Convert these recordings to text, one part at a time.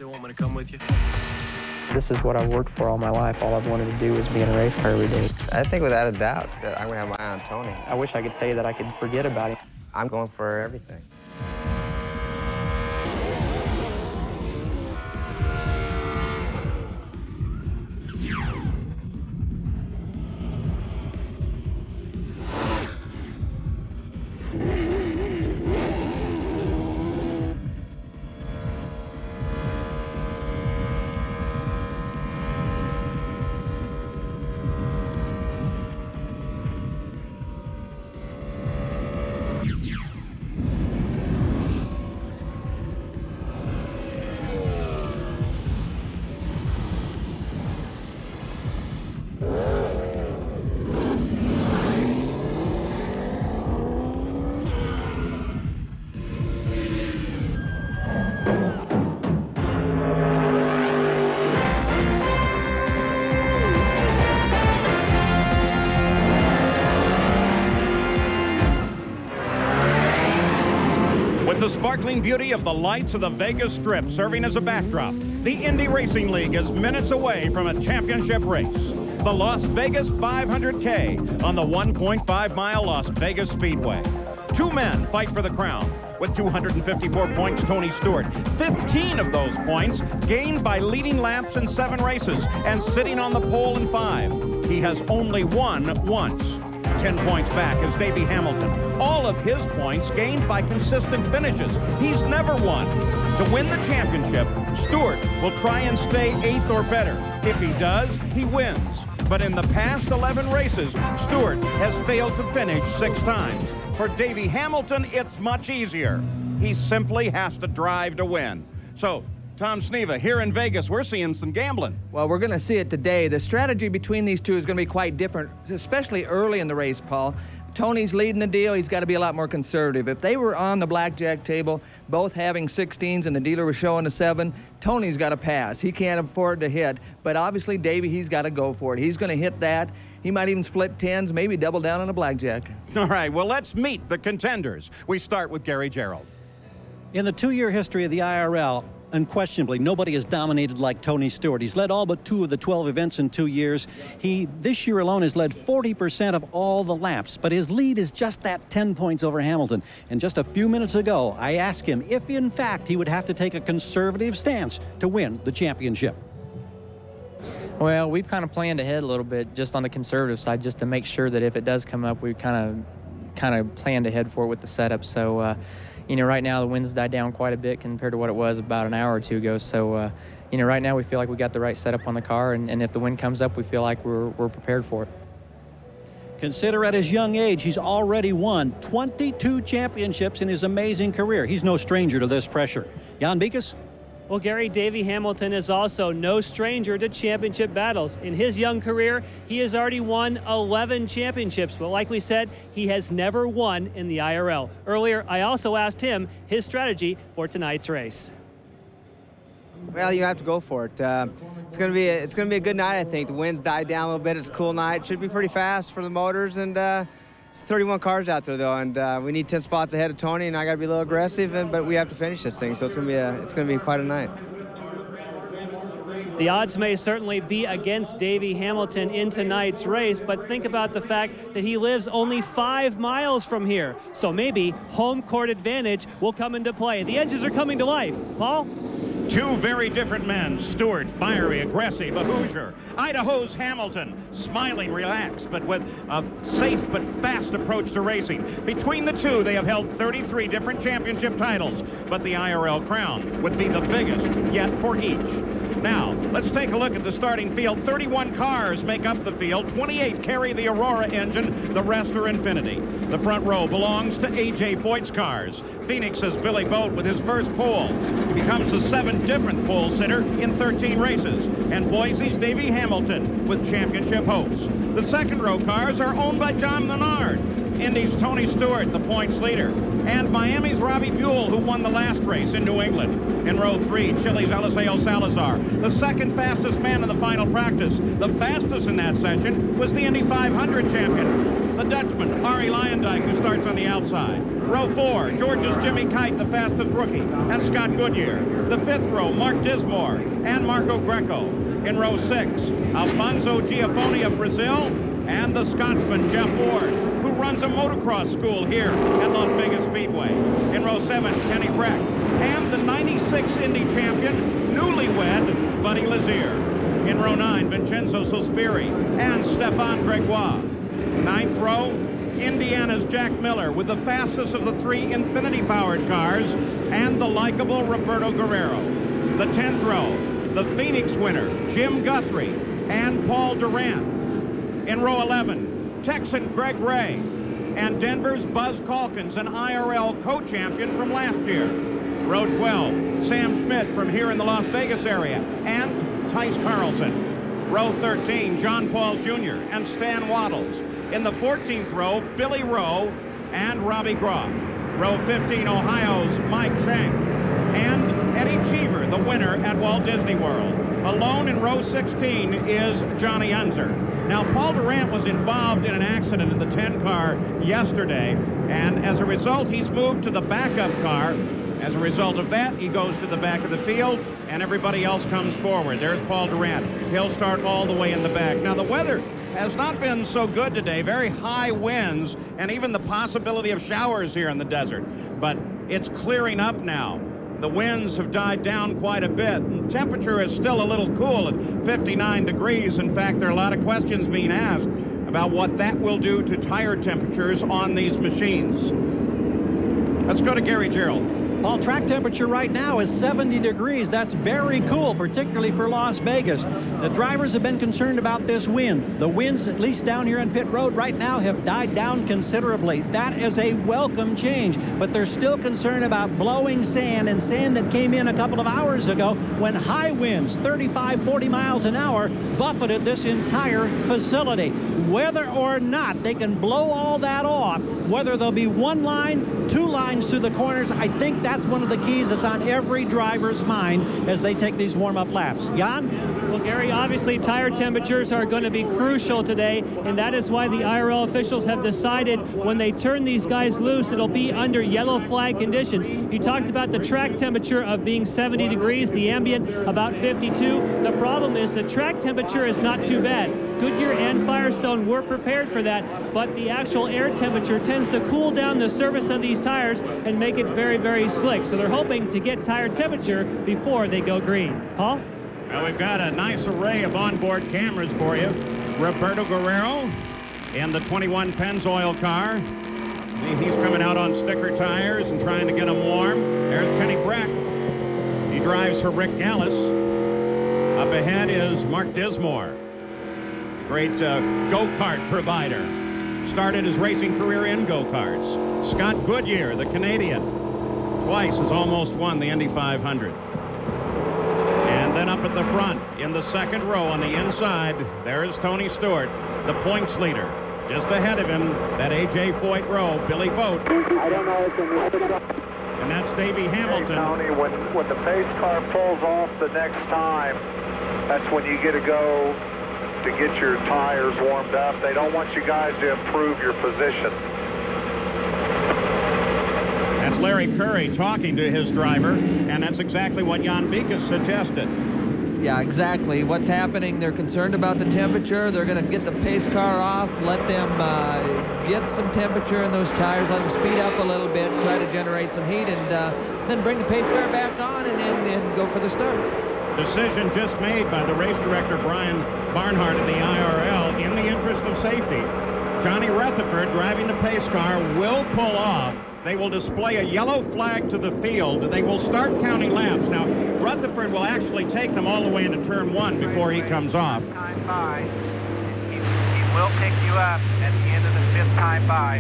still want me to come with you? This is what I've worked for all my life. All I've wanted to do is be in a race car every day. I think without a doubt that I'm going to have my eye on Tony. I wish I could say that I could forget about him. I'm going for everything. The sparkling beauty of the lights of the Vegas Strip serving as a backdrop, the Indy Racing League is minutes away from a championship race. The Las Vegas 500K on the 1.5-mile Las Vegas Speedway. Two men fight for the crown. With 254 points, Tony Stewart. 15 of those points gained by leading laps in 7 races and sitting on the pole in 5. He has only won once. 10 points back is Davey Hamilton. All of his points gained by consistent finishes. He's never won. To win the championship, Stewart will try and stay 8th or better. If he does, he wins. But in the past 11 races, Stewart has failed to finish 6 times. For Davey Hamilton, it's much easier. He simply has to drive to win. So, Tom Sneva, here in Vegas, we're seeing some gambling. Well, we're going to see it today. The strategy between these two is going to be quite different, especially early in the race, Paul. Tony's leading the deal. He's got to be a lot more conservative. If they were on the blackjack table, both having 16s and the dealer was showing a 7, Tony's got to pass. He can't afford to hit. But obviously, Davey, he's got to go for it. He's going to hit that. He might even split 10s, maybe double down on a blackjack. All right, well, let's meet the contenders. We start with Gary Gerald. In the 2-year history of the IRL, unquestionably, nobody has dominated like Tony Stewart. He's led all but 2 of the 12 events in 2 years. He, this year alone, has led 40% of all the laps, but his lead is just that 10 points over Hamilton. And just a few minutes ago, I asked him if, in fact, he would have to take a conservative stance to win the championship. Well, we've kind of planned ahead a little bit just on the conservative side, just to make sure that if it does come up, we kind of planned ahead for it with the setup. So, you know, right now the wind's died down quite a bit compared to what it was about an hour or 2 ago. So, you know, right now we feel like we got the right setup on the car, and if the wind comes up, we feel like we're prepared for it. Consider at his young age, he's already won 22 championships in his amazing career. He's no stranger to this pressure. Jan Beekes? Well, Gary, Davey Hamilton is also no stranger to championship battles. In his young career, he has already won 11 championships, but like we said, he has never won in the IRL. Earlier, I also asked him his strategy for tonight's race. Well, you have to go for it. It's gonna be a good night, I think. The wind's died down a little bit. It's a cool night. Should be pretty fast for the motors, and it's 31 cars out there though, and we need 10 spots ahead of Tony, and I got to be a little aggressive, but we have to finish this thing. So it's gonna be quite a night. The odds may certainly be against Davey Hamilton in tonight's race, but think about the fact that he lives only 5 miles from here. So maybe home court advantage will come into play. The edges are coming to life. Paul? 2 very different men. Stewart, fiery, aggressive, a Hoosier. Idaho's Hamilton, smiling, relaxed, but with a safe but fast approach to racing. Between the two, they have held 33 different championship titles, but the IRL crown would be the biggest yet for each. Now, let's take a look at the starting field. 31 cars make up the field. 28 carry the Aurora engine. The rest are Infiniti. The front row belongs to A.J. Foyt's cars. Phoenix's Billy Boat with his first pole. He becomes a 7 different pole sitter in 13 races. And Boise's Davey Hamilton with championship hopes. The second row cars are owned by John Menard. Indy's Tony Stewart, the points leader. And Miami's Robbie Buell, who won the last race in New England. In row 3, Chile's Eliseo Salazar, the second fastest man in the final practice. The fastest in that session was the Indy 500 champion, the Dutchman, Arie Luyendyk, who starts on the outside. Row 4, Georgia's Jimmy Kite, the fastest rookie, and Scott Goodyear. The 5th row, Mark Dismore and Marco Greco. In row 6, Alfonso Giafone of Brazil, and the Scotsman, Jeff Ward, who runs a motocross school here at Las Vegas Speedway. In row 7, Kenny Breck, and the 96 Indy champion, newlywed, Buddy Lazier. In row 9, Vincenzo Sospiri and Stefan Gregoire. 9th row, Indiana's Jack Miller with the fastest of the 3 Infiniti-powered cars, and the likable Roberto Guerrero. The 10th row, the Phoenix winner, Jim Guthrie, and Paul Durant. In row 11, Texan Greg Ray, and Denver's Buzz Calkins, an IRL co-champion from last year. Row 12, Sam Schmidt from here in the Las Vegas area, and Tice Carlson. Row 13, John Paul Jr. and Stan Waddles. In the 14th row, Billy Rowe and Robbie Groff. Row 15, Ohio's Mike Shank, and Eddie Cheever, the winner at Walt Disney World. Alone in row 16 is Johnny Unser. Now, Paul Durant was involved in an accident in the 10 car yesterday, and as a result, he's moved to the backup car. As a result of that, he goes to the back of the field, and everybody else comes forward. There's Paul Durant. He'll start all the way in the back. Now, the weather has not been so good today. Very high winds, and even the possibility of showers here in the desert. But it's clearing up now. The winds have died down quite a bit. And temperature is still a little cool at 59 degrees. In fact, there are a lot of questions being asked about what that will do to tire temperatures on these machines. Let's go to Gary Gerald. Paul, track temperature right now is 70 degrees. That's very cool, particularly for Las Vegas. The drivers have been concerned about this wind. The winds, at least down here on pit road right now, have died down considerably. That is a welcome change, but they're still concerned about blowing sand, and sand that came in a couple of hours ago when high winds, 35, 40 miles an hour, buffeted this entire facility. Whether or not they can blow all that off, whether there'll be 1 line, 2 lines through the corners, I think that's one of the keys that's on every driver's mind as they take these warm-up laps. Jan? Well, Gary, obviously tire temperatures are going to be crucial today, and that is why the IRL officials have decided when they turn these guys loose, it'll be under yellow flag conditions. You talked about the track temperature of being 70 degrees, the ambient about 52. The problem is the track temperature is not too bad. Goodyear and Firestone were prepared for that, but the actual air temperature tends to cool down the surface of these tires and make it very, very slick. So they're hoping to get tire temperature before they go green. Paul? Well, we've got a nice array of onboard cameras for you. Roberto Guerrero in the 21 Pennzoil car. He's coming out on sticker tires and trying to get them warm. There's Kenny Breck. He drives for Rick Gallis. Up ahead is Mark Dismore, great go-kart provider. Started his racing career in go-karts. Scott Goodyear, the Canadian, twice has almost won the Indy 500. And then up at the front, in the 2nd row on the inside, there is Tony Stewart, the points leader. Just ahead of him, that A.J. Foyt row, Billy Boat. I don't know. And that's Davey Hamilton. Hey, Tony, when the pace car pulls off the next time, that's when you get to go to get your tires warmed up. They don't want you guys to improve your position. That's Larry Curry talking to his driver, and that's exactly what Jan Bikas suggested. Yeah, exactly. What's happening, they're concerned about the temperature. They're going to get the pace car off, let them get some temperature in those tires, let them speed up a little bit, try to generate some heat, and then bring the pace car back on and go for the start. Decision just made by the race director, Brian Barnhart of the IRL, in the interest of safety. Johnny Rutherford, driving the pace car, will pull off. They will display a yellow flag to the field. They will start counting laps. Now, Rutherford will actually take them all the way into turn 1 before he comes off. Time by. He will pick you up at the end of the 5th time by.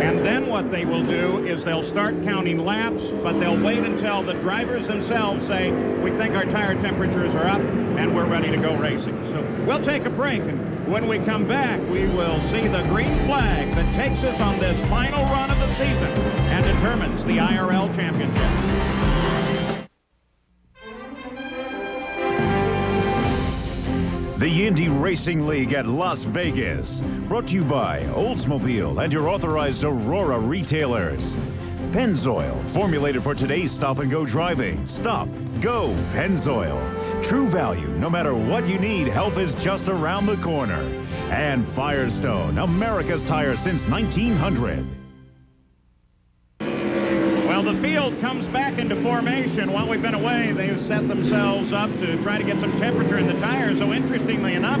And then what they will do is they'll start counting laps, but they'll wait until the drivers themselves say, we think our tire temperatures are up and we're ready to go racing. So we'll take a break, and when we come back, we will see the green flag that takes us on this final run of the season and determines the IRL championship. The Indy Racing League at Las Vegas. Brought to you by Oldsmobile and your authorized Aurora retailers. Pennzoil, formulated for today's stop-and-go driving. Stop, go, Pennzoil. True value, no matter what you need, help is just around the corner. And Firestone, America's tire since 1900. Well, the field comes back into formation. While we've been away, they've set themselves up to try to get some temperature in the tires. So interestingly enough,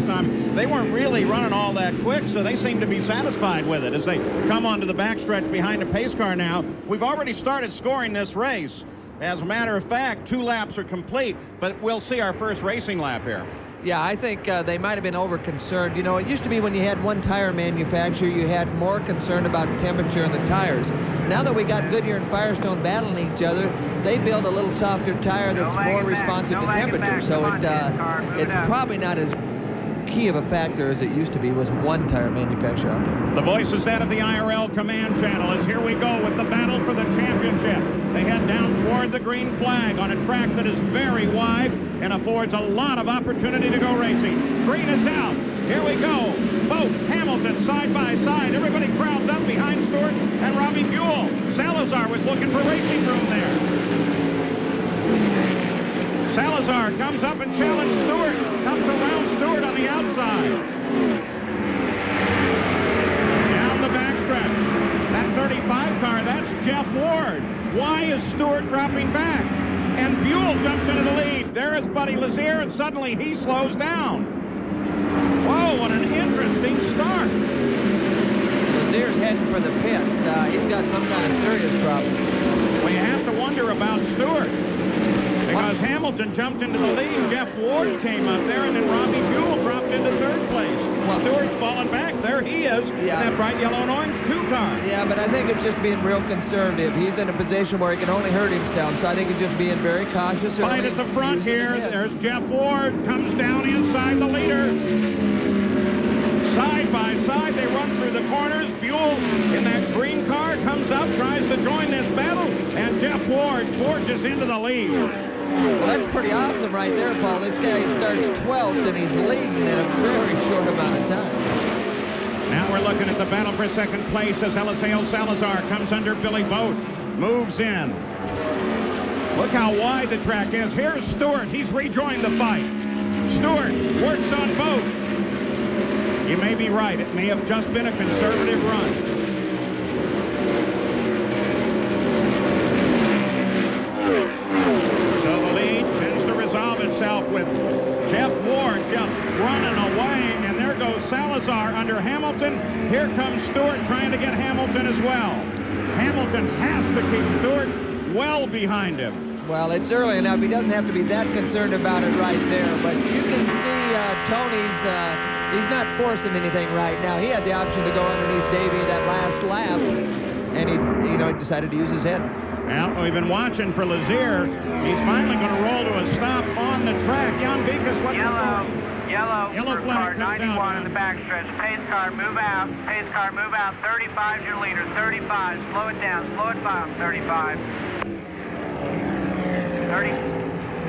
they weren't really running all that quick, so they seem to be satisfied with it as they come onto the backstretch behind the pace car now. We've already started scoring this race. As a matter of fact, 2 laps are complete, but we'll see our first racing lap here. Yeah, I think they might have been over-concerned. You know, it used to be when you had one tire manufacturer, you had more concern about temperature in the tires. Now that we got Goodyear and Firestone battling each other, they build a little softer tire that's more responsive to temperature. So it's probably not as key of a factor as it used to be with one tire manufacturer out there. The voice is that of the IRL command channel as here we go with the battle for the championship. They head down toward the green flag on a track that is very wide and affords a lot of opportunity to go racing. Green is out. Here we go. Both Hamilton side by side. Everybody crowds up behind Stewart and Robbie Buell. Salazar was looking for racing room there. Salazar comes up and challenges Stewart. Comes around Stewart on the outside. Down the backstretch. That 35 car, that's Jeff Ward. Why is Stewart dropping back? And Buell jumps into the lead. There is Buddy Lazier, and suddenly he slows down. Whoa, what an interesting start. Lazier's heading for the pits. He's got some kind of serious problem. Well, you have to wonder about Stewart. Because Hamilton jumped into the lead, Jeff Ward came up there, and then Robbie Buell dropped into 3rd place. Well, Stewart's fallen back. There he is, in that bright yellow and orange 2 car. Yeah, but I think it's just being real conservative. He's in a position where he can only hurt himself, so I think he's just being very cautious. Right at the front here, there's Jeff Ward, comes down inside the leader. Side by side, they run through the corners. Buell in that green car comes up, tries to join this battle, and Jeff Ward forges into the lead. Well, that's pretty awesome right there, Paul. This guy starts 12th, and he's leading in a very short amount of time. Now we're looking at the battle for 2nd place as Eliseo Salazar comes under Billy Boat, moves in. Look how wide the track is. Here's Stewart. He's rejoined the fight. Stewart works on Boat. You may be right. It may have just been a conservative run. With Jeff Ward just running away, and there goes Salazar under Hamilton. Here comes Stewart trying to get Hamilton as well. Hamilton has to keep Stewart well behind him. Well, it's early enough. He doesn't have to be that concerned about it right there, but you can see Tony's, he's not forcing anything right now. He had the option to go underneath Davey that last lap, and he decided to use his head. Well, we've been watching for Lazier. He's finally going to roll to a stop on the track. Jan Beekes, what's Yellow flag car 91 in the backstretch. Pace car, move out. Pace car, move out. 35 is your leader. 35. Slow it down. Slow it down. 35. 30.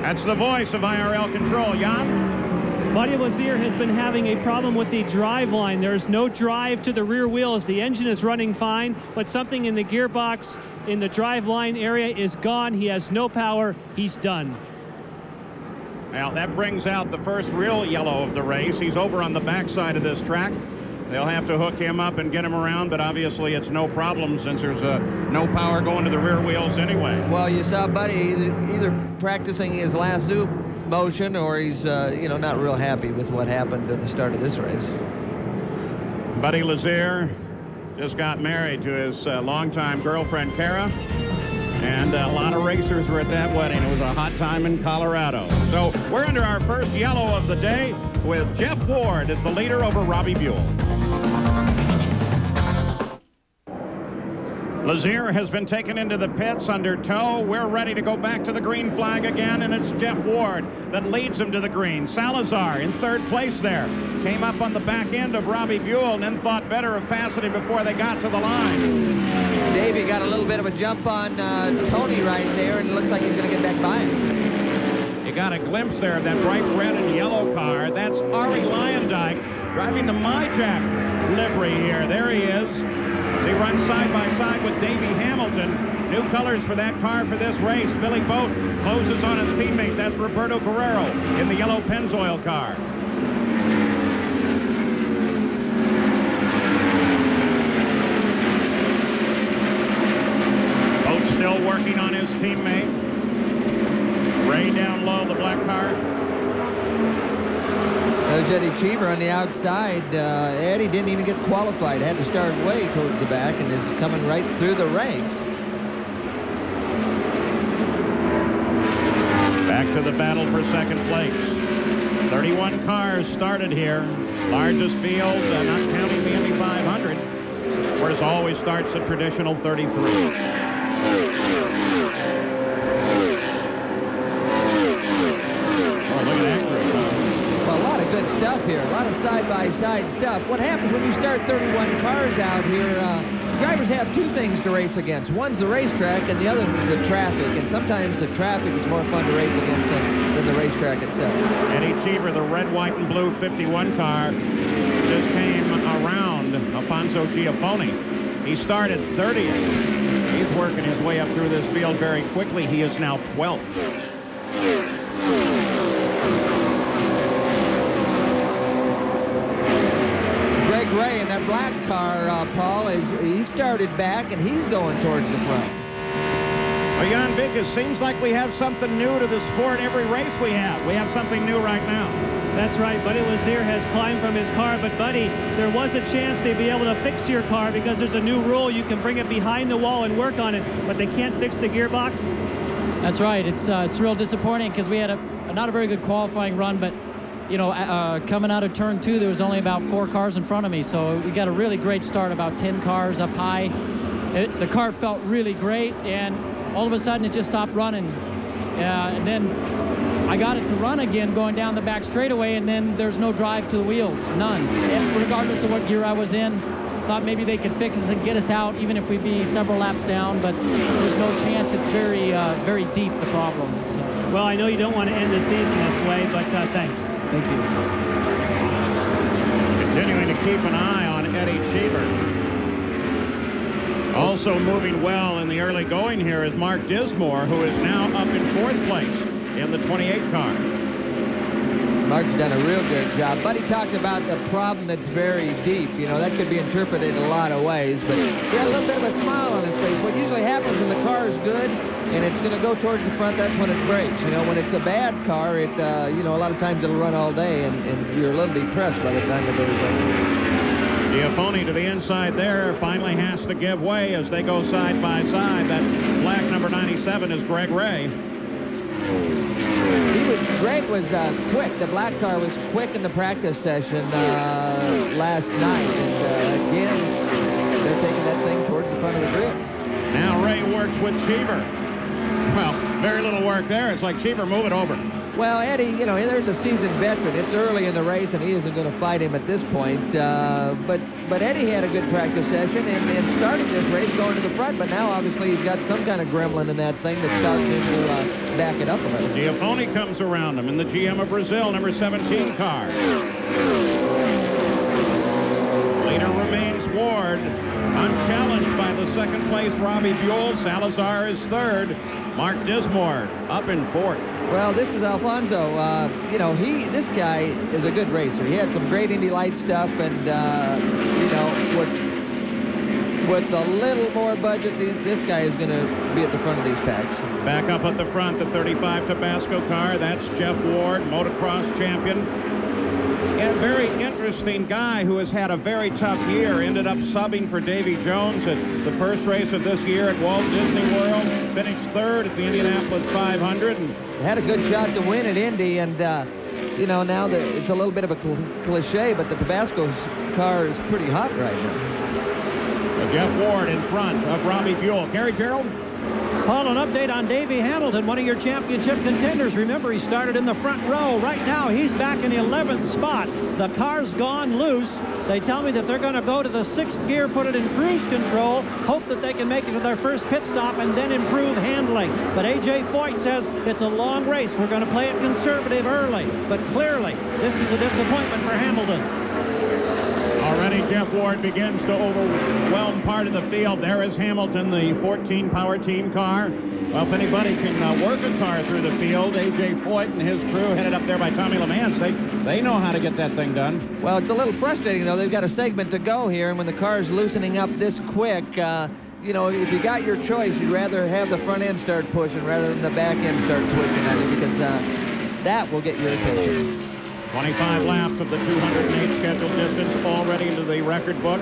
That's the voice of IRL control. Jan? Buddy Lazier has been having a problem with the drive line. There's no drive to the rear wheels. The engine is running fine, but something in the gearbox in the drive line area is gone. He has no power. He's done. Well, that brings out the first real yellow of the race. He's over on the backside of this track. They'll have to hook him up and get him around, but obviously it's no problem since there's no power going to the rear wheels anyway. Well, you saw Buddy either practicing his lasso motion or he's, not real happy with what happened at the start of this race. Buddy Lazier just got married to his longtime girlfriend, Kara, and a lot of racers were at that wedding. It was a hot time in Colorado. So we're under our first yellow of the day with Jeff Ward as the leader over Robbie Buell. Lazier has been taken into the pits under tow. We're ready to go back to the green flag again, and it's Jeff Ward that leads him to the green. Salazar in 3rd place there. Came up on the back end of Robbie Buell and then thought better of passing him before they got to the line. Davey got a little bit of a jump on Tony right there, and it looks like he's going to get back by him. You got a glimpse there of that bright red and yellow car. That's Ari Lyondike driving the MyJack livery here. There he is. He runs side by side with Davey Hamilton. New colors for that car for this race. Billy Boat closes on his teammate. That's Roberto Guerrero in the yellow Pennzoil car. Boat still working on his teammate. Ray down low, the black car. There's Eddie Cheever on the outside. Eddie didn't even get qualified. Had to start way towards the back and is coming right through the ranks. Back to the battle for second place. 31 cars started here. Largest field, not counting the Indy 500. Of course, always starts the traditional 33. Good stuff here. A lot of side-by-side stuff. What happens when you start 31 cars out here? Drivers have two things to race against. One's the racetrack, and the other is the traffic. And sometimes the traffic is more fun to race against than the racetrack itself. Eddie Cheever, the red, white, and blue 51 car, just came around Alfonso Giafone. He started 30th. He's working his way up through this field very quickly. He is now 12th. Ray in that black car, Paul, he started back and he's going towards the front. Well, Jan Vick, it seems like we have something new to the sport every race we have. We have something new right now. That's right. Buddy Lazier has climbed from his car, but Buddy, there was a chance they'd be able to fix your car because there's a new rule. You can bring it behind the wall and work on it, but they can't fix the gearbox. That's right. It's real disappointing because we had not a very good qualifying run, but you know, coming out of turn 2, there was only about 4 cars in front of me, so we got a really great start, about 10 cars up high. The car felt really great, and all of a sudden it just stopped running. And then I got it to run again going down the back straightaway, and then there's no drive to the wheels, none. And regardless of what gear I was in, thought maybe they could fix us and get us out, even if we'd be several laps down, but there's no chance. It's very, very deep, the problem. So. Well, I know you don't want to end the season this way, but thanks. Thank you. Continuing to keep an eye on Eddie Cheever. Also moving well in the early going here is Mark Dismore, who is now up in 4th place in the 28 car. Mark's done a real good job. Buddy talked about the problem that's very deep. You know, that could be interpreted a lot of ways, but he had a little bit of a smile on his face. What usually happens when the car is good and it's going to go towards the front, that's when it breaks. You know, when it's a bad car, it, you know, a lot of times it'll run all day and you're a little depressed by the time it goes back. Giafone to the inside there finally has to give way as they go side by side. That black number 97 is Greg Ray. Greg was quick. The black car was quick in the practice session last night. And again, they're taking that thing towards the front of the grid. Now Ray works with Cheever. Well, very little work there. It's like Cheever, move it over. Well, Eddie, you know, there's a seasoned veteran. It's early in the race, and he isn't going to fight him at this point. But Eddie had a good practice session and started this race going to the front, but now obviously he's got some kind of gremlin in that thing that's causing him to back it up a little. Giafone comes around him in the GM of Brazil, number 17 car. Leader remains Ward, unchallenged by the second place Robbie Buell. Salazar is 3rd. Mark Dismore up in 4th. Well, this is Alfonso. You know, this guy is a good racer. He had some great Indy Light stuff, and you know, with a little more budget, this guy is going to be at the front of these packs. Back up at the front, the 35 Tabasco car. That's Jeff Ward, motocross champion. And a very interesting guy who has had a very tough year. Ended up subbing for Davy Jones at the first race of this year at Walt Disney World. Finished 3rd at the Indianapolis 500. And had a good shot to win at Indy, and you know, now that it's a little bit of a cliche, but the Tabasco car is pretty hot right now. Jeff Ward in front of Robbie Buell. Gary Gerald? Paul, an update on Davey Hamilton, one of your championship contenders. Remember, he started in the front row. Right now, he's back in 11th spot. The car's gone loose. They tell me that they're going to go to the 6th gear, put it in cruise control, hope that they can make it to their first pit stop, and then improve handling. But A.J. Foyt says it's a long race. We're going to play it conservative early. But clearly, this is a disappointment for Hamilton. Already Jeff Ward begins to overwhelm part of the field. There is Hamilton, the 14 Power Team car. Well, if anybody can work a car through the field, A.J. Foyt and his crew, headed up there by Tommy LeMans, they know how to get that thing done. Well, it's a little frustrating, though. They've got a segment to go here, and when the car's loosening up this quick, you know, if you got your choice, you'd rather have the front end start pushing rather than the back end start twitching at it, because that will get your attention. 25 laps of the 208 scheduled distance already into the record book.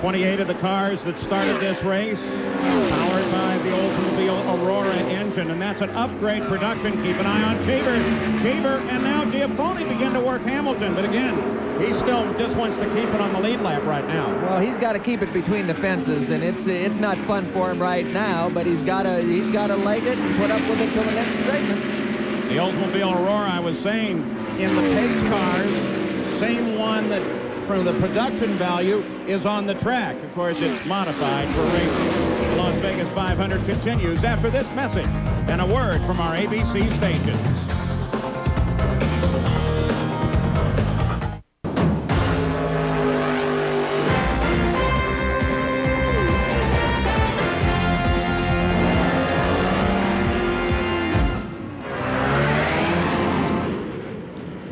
28 of the cars that started this race powered by the Oldsmobile Aurora engine, and that's an upgrade production. Keep an eye on Cheever, and now Giaffoni begin to work Hamilton, but again, he still just wants to keep it on the lead lap right now. Well, he's got to keep it between the fences, and it's not fun for him right now, but he's got to leg it and put up with it till the next segment. The Oldsmobile Aurora, I was saying, in the pace cars, same one that from the production value is on the track. Of course, it's modified for racing. The Las Vegas 500 continues after this message and a word from our ABC stations.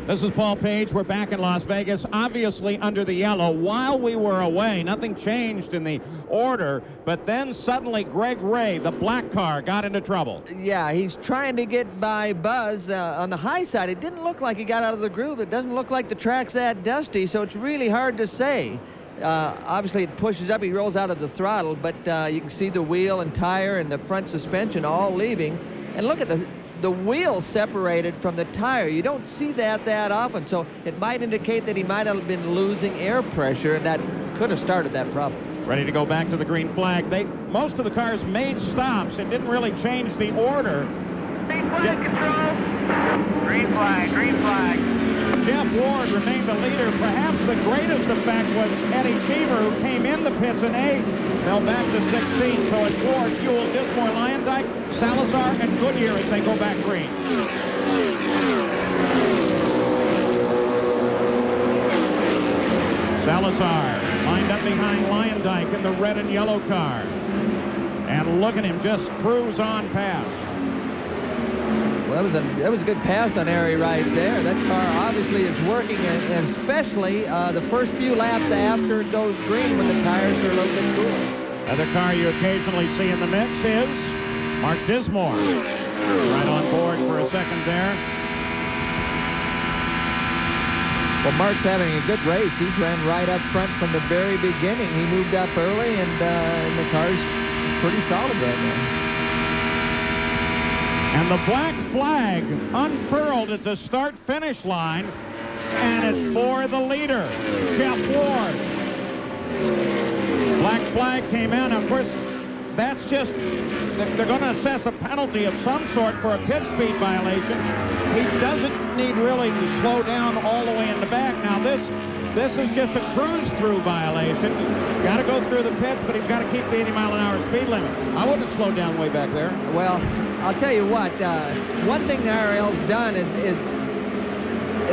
This is Paul Page. We're back in Las Vegas, obviously under the yellow. While we were away, nothing changed in the order, but then suddenly Greg Ray, the black car, got into trouble. Yeah, he's trying to get by Buzz on the high side. It didn't look like he got out of the groove. It doesn't look like the track's that dusty, so it's really hard to say. Obviously, it pushes up. He rolls out of the throttle, but you can see the wheel and tire and the front suspension all leaving. And look at the wheel separated from the tire. You don't see that often, so it might indicate that he might have been losing air pressure, and that could have started that problem. Ready to go back to the green flag. Most of the cars made stops. It didn't really change the order. Green flag control. Green flag, green flag. Jeff Ward remained the leader. Perhaps the greatest effect was Eddie Cheever, who came in the pits in 8, fell back to 16. So it's Ward, Buell, Dismore, Lyondike, Salazar, and Goodyear as they go back green. Salazar lined up behind Lyondike in the red and yellow car. And look at him just cruise on past. Well, that was a good pass on Airy right there. That car obviously is working, and especially the first few laps after it goes green when the tires are a little bit cool. Other car you occasionally see in the mix is Mark Dismore. Right on board for a second there. Well, Mark's having a good race. He's ran right up front from the very beginning. He moved up early, and the car's pretty solid right now. And the black flag unfurled at the start-finish line, and it's for the leader, Jeff Ward. Black flag came in. Of course, that's just, they're going to assess a penalty of some sort for a pit speed violation. He doesn't need really to slow down all the way in the back. Now, this is just a cruise-through violation. Got to go through the pits, but he's got to keep the 80-mile-an-hour speed limit. I wouldn't have slowed down way back there. Well, I'll tell you what, one thing the IRL's done is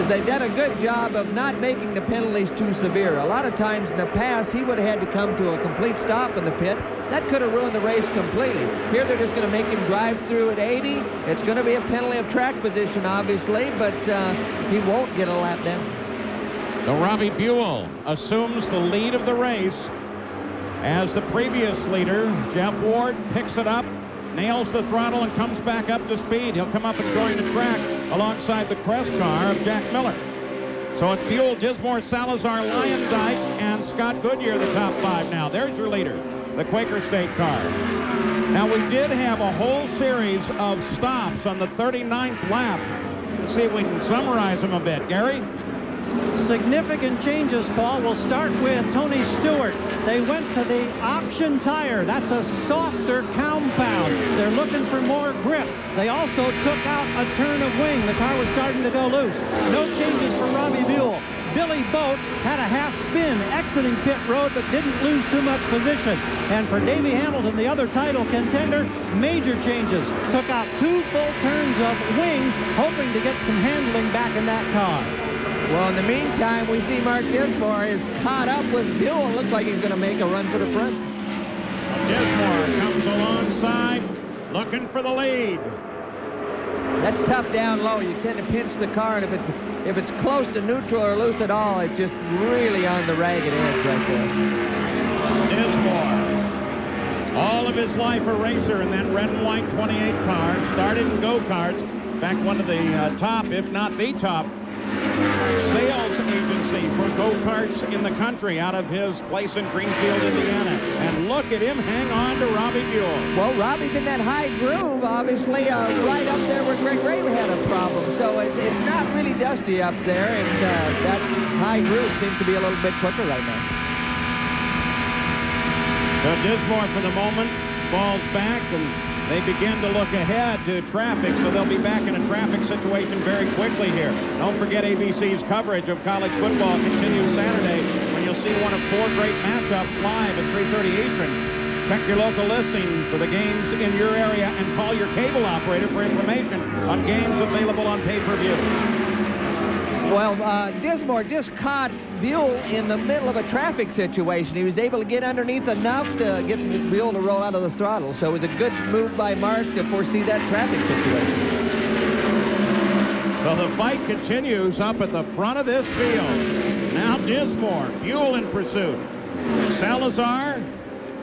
they've done a good job of not making the penalties too severe. A lot of times in the past, he would have had to come to a complete stop in the pit. That could have ruined the race completely. Here they're just going to make him drive through at 80. It's going to be a penalty of track position, obviously, but he won't get a lap down. So Robbie Buell assumes the lead of the race as the previous leader. Jeff Ward picks it up, nails the throttle, and comes back up to speed. He'll come up and join the track alongside the Crest car of Jack Miller. So it's Buell, Dismore, Salazar, Lyondike, and Scott Goodyear, the top 5 now. There's your leader, the Quaker State car. Now, we did have a whole series of stops on the 39th lap. Let's see if we can summarize them a bit. Gary? events. Significant changes, Paul. We'll start with Tony Stewart. They went to the option tire. That's a softer compound. They're looking for more grip. They also took out a turn of wing. The car was starting to go loose. No changes for Robbie Buell. Billy Boat had a half spin exiting pit road, but didn't lose too much position. And for Davey Hamilton, the other title contender, major changes. Took out 2 full turns of wing, hoping to get some handling back in that car. Well, in the meantime, we see Mark Dismore is caught up with Buell. Looks like he's going to make a run for the front. Dismore comes alongside, looking for the lead. That's tough down low. You tend to pinch the car, and if it's close to neutral or loose at all, it's just really on the ragged edge right there. Dismore, all of his life a racer in that red and white 28 car. Started in go-karts. In fact, one of the top, if not the top, sales agency for go-karts in the country out of his place in Greenfield, Indiana. And look at him hang on to Robbie Buell. Well, Robbie's in that high groove, obviously, right up there where Greg Ray had a problem. So it's not really dusty up there, and that high groove seems to be a little bit quicker right now. So Dismore, for the moment, falls back, and they begin to look ahead to traffic, so they'll be back in a traffic situation very quickly here. Don't forget ABC's coverage of college football continues Saturday, when you'll see one of 4 great matchups live at 3:30 Eastern. Check your local listing for the games in your area and call your cable operator for information on games available on pay-per-view. Well, Dismore just caught Buell in the middle of a traffic situation. He was able to get underneath enough to get Buell to roll out of the throttle. So it was a good move by Mark to foresee that traffic situation. So the fight continues up at the front of this field. Now Dismore, Buell in pursuit. Salazar,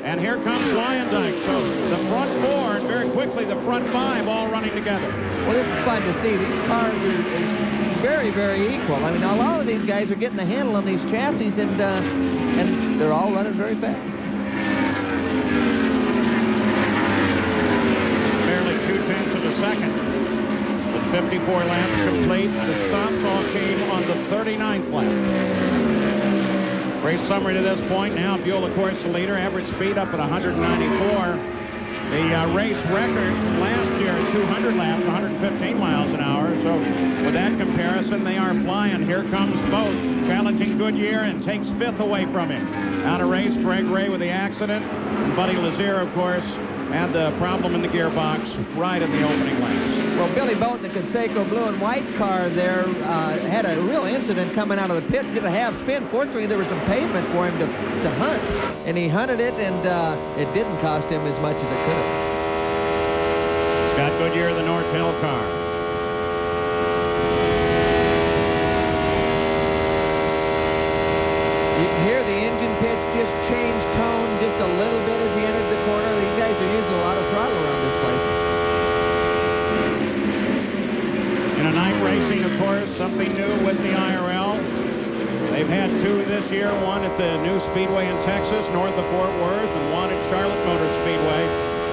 and here comes Lyondike. So the front 4, and very quickly the front 5 all running together. Well, this is fun to see. These cars are very, very equal. I mean, a lot of these guys are getting the handle on these chassis, and they're all running very fast. Barely 0.2 of a second. With 54 laps complete, the stops all came on the 39th lap. Race summary to this point. Now Buell, of course, the leader. Average speed up at 194. The race record from last year at 200 laps, 115 miles an hour. So with that comparison, they are flying. Here comes Boat, challenging Goodyear, and takes 5th away from him. Out of race, Greg Ray with the accident. And Buddy Lazier, of course, had the problem in the gearbox right in the opening laps. Well, Billy Boat in the Conseco blue and white car there had a real incident coming out of the pits. Did a half spin. Fortunately, there was some pavement for him to hunt, and he hunted it, and it didn't cost him as much as it could have. Scott Goodyear, the Nortel car. You can hear the engine pitch just change tone just a little bit as he entered the corner. These guys are using a lot of throttle around this place. In a night racing, of course, something new with the IRL. They've had 2 this year, one at the new Speedway in Texas, north of Fort Worth, and one at Charlotte Motor Speedway.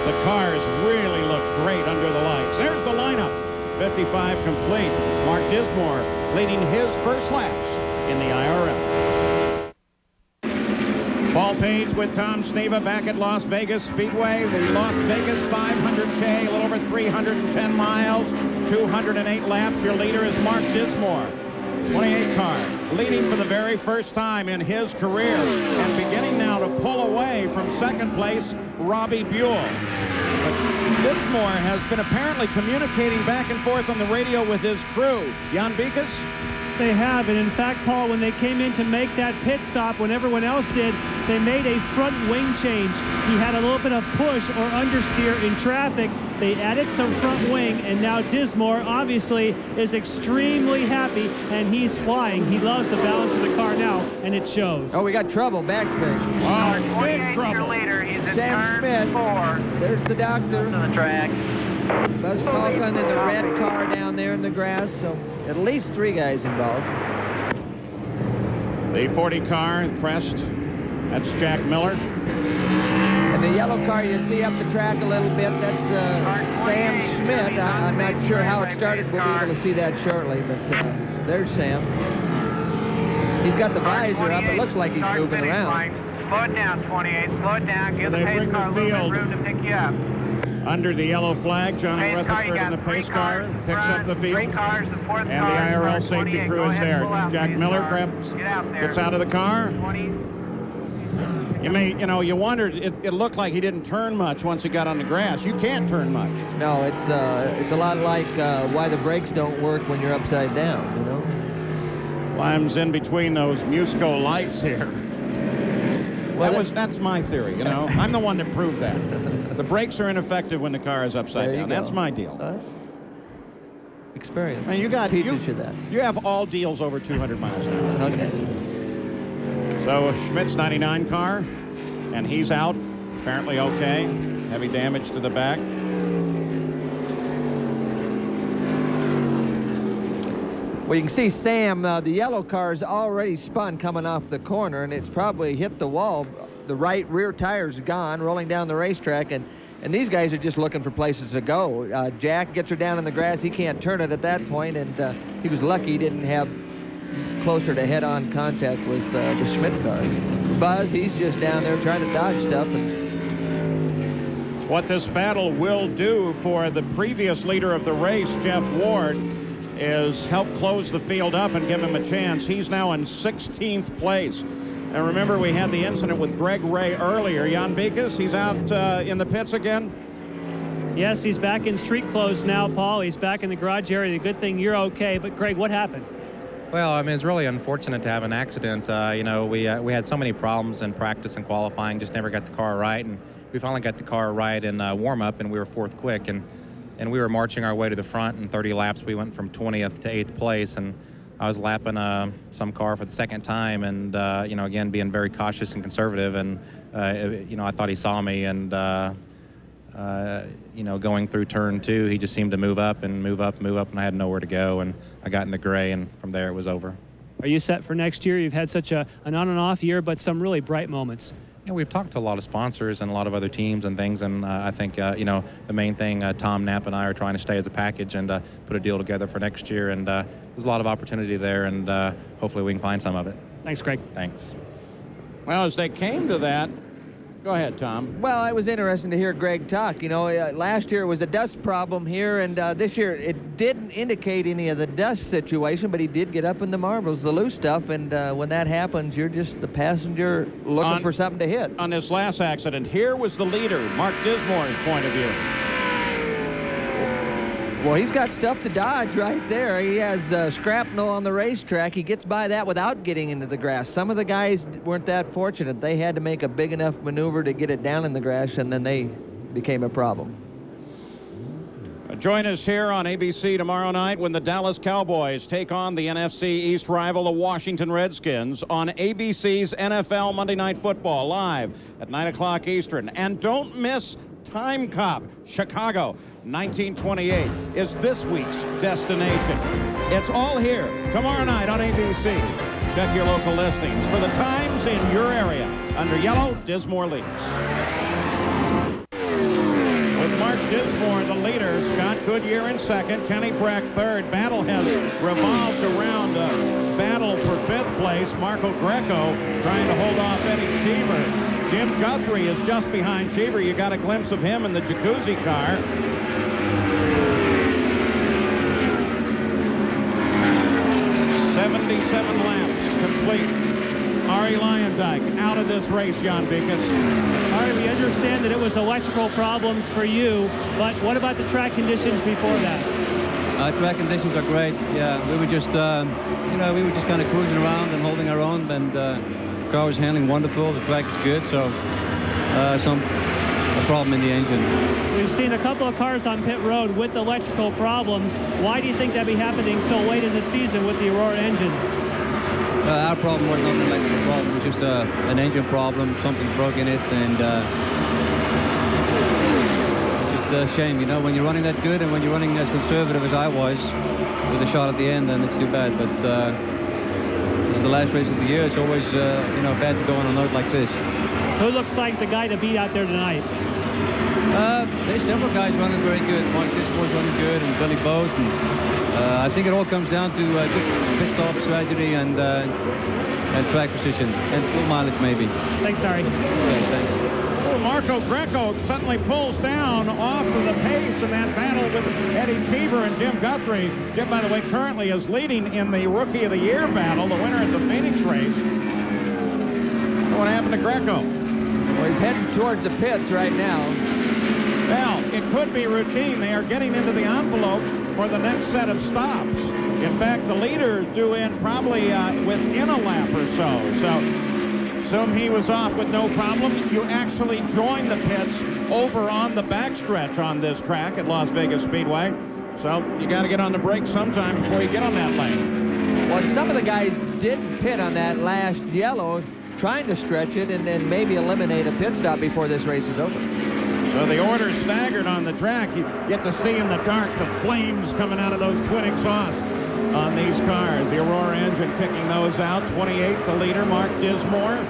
The cars really look great under the lights. There's the lineup. 55 complete. Mark Dismore leading his first laps in the IRL. Paul Page with Tom Sneva back at Las Vegas Speedway. The Las Vegas 500K, a little over 310 miles, 208 laps. Your leader is Mark Dismore, 28 car, leading for the very first time in his career, and beginning now to pull away from second place, Robbie Buell. But Dismore has been apparently communicating back and forth on the radio with his crew. Jan Beekes? They have, and in fact, Paul, when they came in to make that pit stop, when everyone else did, they made a front wing change. He had a little bit of push or understeer in traffic. They added some front wing, and now Dismore obviously is extremely happy, and he's flying. He loves the balance of the car now, and it shows. Oh, we got trouble, backspin. Oh, big trouble. Leader. He's in Sam turn Schmidt. 4. There's the doctor. To the track. Buzz Colgan in the red car down there in the grass, so at least 3 guys involved. The 40 car pressed. That's Jack Miller. And the yellow car you see up the track a little bit, that's Sam Schmidt. I'm not sure how it started. We'll be able to see that shortly, but there's Sam. He's got the visor up. It looks like he's moving around. Slow it down, 28. Slow it down. Give the pace car a little bit of room to pick you up. Under the yellow flag, Johnny Rutherford in the pace car picks up the field. And the IRL safety crew is there. Jack Miller gets out of the car. You wondered, it looked like he didn't turn much once he got on the grass. You can't turn much. No, it's a lot like why the brakes don't work when you're upside down, you know? Climbs in between those Musco lights here. Well, that's my theory, you know. I'm the one that proved that. The brakes are ineffective when the car is upside down. That's my deal. Experience. And teaches you that. You have all deals over 200 miles an hour. Okay. So Schmidt's 99 car, and he's out. Apparently okay. Heavy damage to the back. Well, you can see Sam, the yellow car's already spun coming off the corner, and it's probably hit the wall. The right rear tire's gone, rolling down the racetrack, and these guys are just looking for places to go. Jack gets her down in the grass. He can't turn it at that point, and he was lucky he didn't have closer to head-on contact with the Schmidt car. Buzz, he's just down there trying to dodge stuff. What this battle will do for the previous leader of the race, Jeff Ward, is help close the field up and give him a chance. He's now in 16th place. And remember, we had the incident with Greg Ray earlier. Jan Beekes, he's out in the pits again? Yes, he's back in street clothes now, Paul. He's back in the garage area. The good thing you're okay. But, Greg, what happened? Well, I mean, it's really unfortunate to have an accident. We had so many problems in practice and qualifying, just never got the car right. And we finally got the car right in warm-up, and we were fourth quick. And we were marching our way to the front. In 30 laps, we went from 20th to 8th place. And I was lapping some car for the second time, and again being very cautious and conservative. And I thought he saw me, and going through turn 2, he just seemed to move up, and I had nowhere to go, and I got in the gray, and from there it was over. Are you set for next year? You've had such an on and off year, but some really bright moments. Yeah, we've talked to a lot of sponsors and a lot of other teams and things, and I think the main thing, Tom Knapp and I are trying to stay as a package and put a deal together for next year, and there's a lot of opportunity there, and hopefully we can find some of it. Thanks, Greg. Thanks. Well, as they came to that, go ahead, Tom. Well, it was interesting to hear Greg talk. Last year it was a dust problem here, and this year it didn't indicate any of the dust situation, but he did get up in the marbles, the loose stuff, and when that happens, you're just the passenger looking for something to hit. On this last accident, here was the leader, Mark Dismore's point of view. Well, he's got stuff to dodge right there. He has shrapnel on the racetrack. He gets by that without getting into the grass. Some of the guys weren't that fortunate. They had to make a big enough maneuver to get it down in the grass, and then they became a problem. Join us here on ABC tomorrow night when the Dallas Cowboys take on the NFC East rival, the Washington Redskins, on ABC's NFL Monday Night Football, live at 9 o'clock Eastern. And don't miss Time Cop, Chicago. 1928 is this week's destination. It's all here tomorrow night on ABC. Check your local listings for the times in your area. Under yellow, Dismore leads. With Mark Dismore, the leader, Scott Goodyear in second, Kenny Breck third. Battle has revolved around a battle for fifth place. Marco Greco trying to hold off Eddie Cheever. Jim Guthrie is just behind Cheever. You got a glimpse of him in the jacuzzi car. 77 laps complete. Ari Lyondike out of this race, Jan Beekes. Ari, we understand that it was electrical problems for you, but what about the track conditions before that? Track conditions are great. Yeah, we were just, we were just kind of cruising around and holding our own, and the car was handling wonderful. The track is good, so a problem in the engine. We've seen a couple of cars on pit road with electrical problems. Why do you think that'd be happening so late in the season with the Aurora engines? Our problem was not an electrical problem. It was just an engine problem. Something broke in it, and it's just a shame, when you're running that good and when you're running as conservative as I was with a shot at the end, then it's too bad. But this is the last race of the year. It's always, bad to go on a note like this. Who looks like the guy to beat out there tonight? There's several guys running very good. Mark Dismore's running good, and Billy Boat. And I think it all comes down to good pit stop strategy and and track position and full mileage maybe. Thanks, Ari. Okay, thanks. Oh, Marco Greco suddenly pulls down off of the pace in that battle with Eddie Cheever and Jim Guthrie. Jim, by the way, currently is leading in the Rookie of the Year battle, the winner at the Phoenix race. What happened to Greco? Well, he's heading towards the pits right now. Well, it could be routine. They are getting into the envelope for the next set of stops. In fact, the leader due in probably within a lap or so. So assume he was off with no problem. You actually join the pits over on the backstretch on this track at Las Vegas Speedway. So you got to get on the brakes sometime before you get on that lane. Well, some of the guys didn't pit on that last yellow, trying to stretch it and then maybe eliminate a pit stop before this race is over. So the order's staggered on the track. You get to see in the dark the flames coming out of those twin exhausts on these cars. The Aurora engine kicking those out. 28, the leader, Mark Dismore,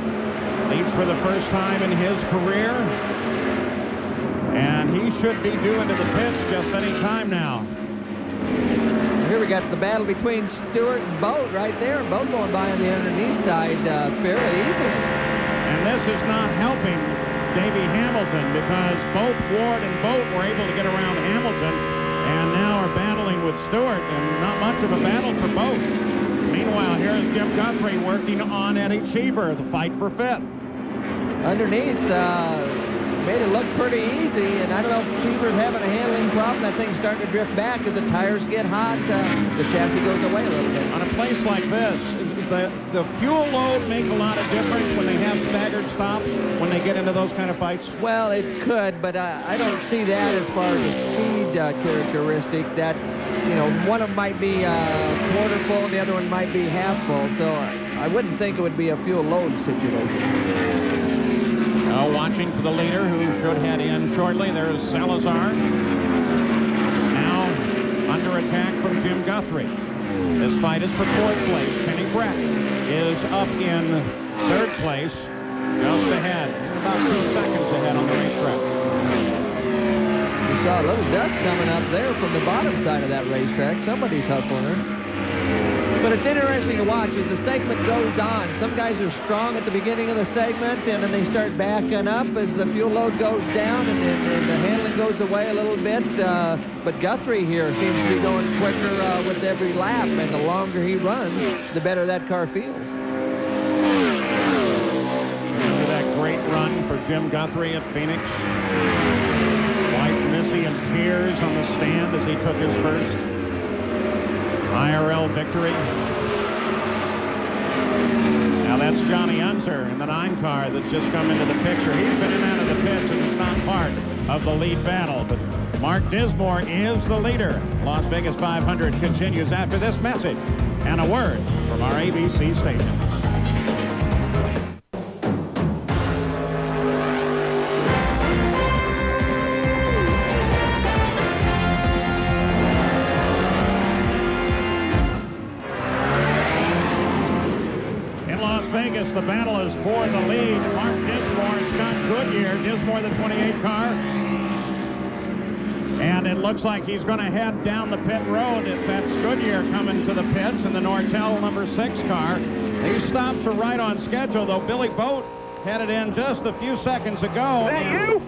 leads for the first time in his career. And he should be due into the pits just any time now. Here we got the battle between Stewart and Boat right there. Boat going by on the underneath side fairly easily. And this is not helping Davey Hamilton, because both Ward and Boat were able to get around Hamilton and now are battling with Stewart, and not much of a battle for Boat. Meanwhile, here's Jim Guthrie working on Eddie Cheever, the fight for fifth. Underneath, made it look pretty easy, and I don't know if Cheever's having a handling problem. That thing's starting to drift back as the tires get hot. The chassis goes away a little bit. On a place like this, is the fuel load make a lot of difference when they have staggered stops, when they get into those kind of fights? Well, it could, but I don't see that as far as a speed characteristic. That, you know, one of them might be quarter full, and the other one might be half full. So I wouldn't think it would be a fuel load situation. Now watching for the leader, who should head in shortly. There's Salazar. Now under attack from Jim Guthrie. This fight is for fourth place. Kenny Brett is up in third place, just ahead, about 2 seconds ahead on the racetrack. We saw a little dust coming up there from the bottom side of that racetrack. Somebody's hustling her. But it's interesting to watch as the segment goes on. Some guys are strong at the beginning of the segment, and then they start backing up as the fuel load goes down and the handling goes away a little bit. But Guthrie here seems to be going quicker with every lap, and the longer he runs, the better that car feels. Remember that great run for Jim Guthrie at Phoenix? Wife Missy in tears on the stand as he took his first IRL victory. Now that's Johnny Unser in the 9 car that's just come into the picture. He's been in and out of the pits and is not part of the lead battle. But Mark Dismore is the leader. Las Vegas 500 continues after this message and a word from our ABC stations. Vegas, the battle is for the lead. Mark Dismore, Scott Goodyear. Dismore, the 28 car. And it looks like he's going to head down the pit road. That's Goodyear coming to the pits in the Nortel number 6 car. These stops are right on schedule, though. Billy Boat headed in just a few seconds ago. Is that you?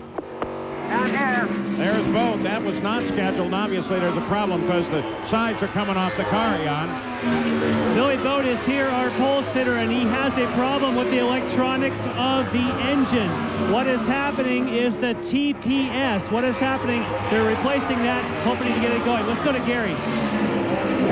Down here. There's Boat. That was not scheduled. Obviously, there's a problem because the sides are coming off the car, Jan. Billy Boat is here, our pole sitter, and he has a problem with the electronics of the engine. What is happening is the TPS. What is happening? They're replacing that, hoping to get it going. Let's go to Gary.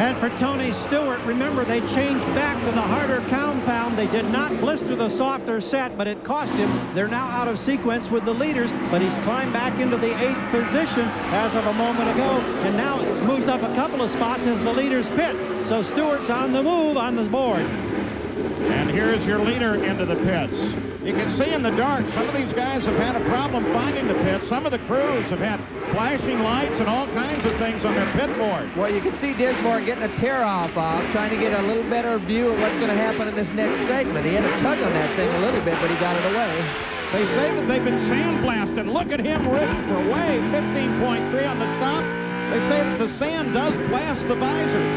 And for Tony Stewart, remember, they changed back to the harder compound. They did not blister the softer set, but it cost him. They're now out of sequence with the leaders, but he's climbed back into the 8th position as of a moment ago, and now moves up a couple of spots as the leaders pit. So Stewart's on the move on the board. And here's your leader into the pits. You can see in the dark, some of these guys have had a problem finding the pits. Some of the crews have had flashing lights and all kinds of things on their pit board. Well, you can see Dismore getting a tear-off off, trying to get a little better view of what's going to happen in this next segment. He had a tug on that thing a little bit, but he got it away. They say that they've been sandblasted. Look at him ripped away, 15.3 on the stop. They say that the sand does blast the visors.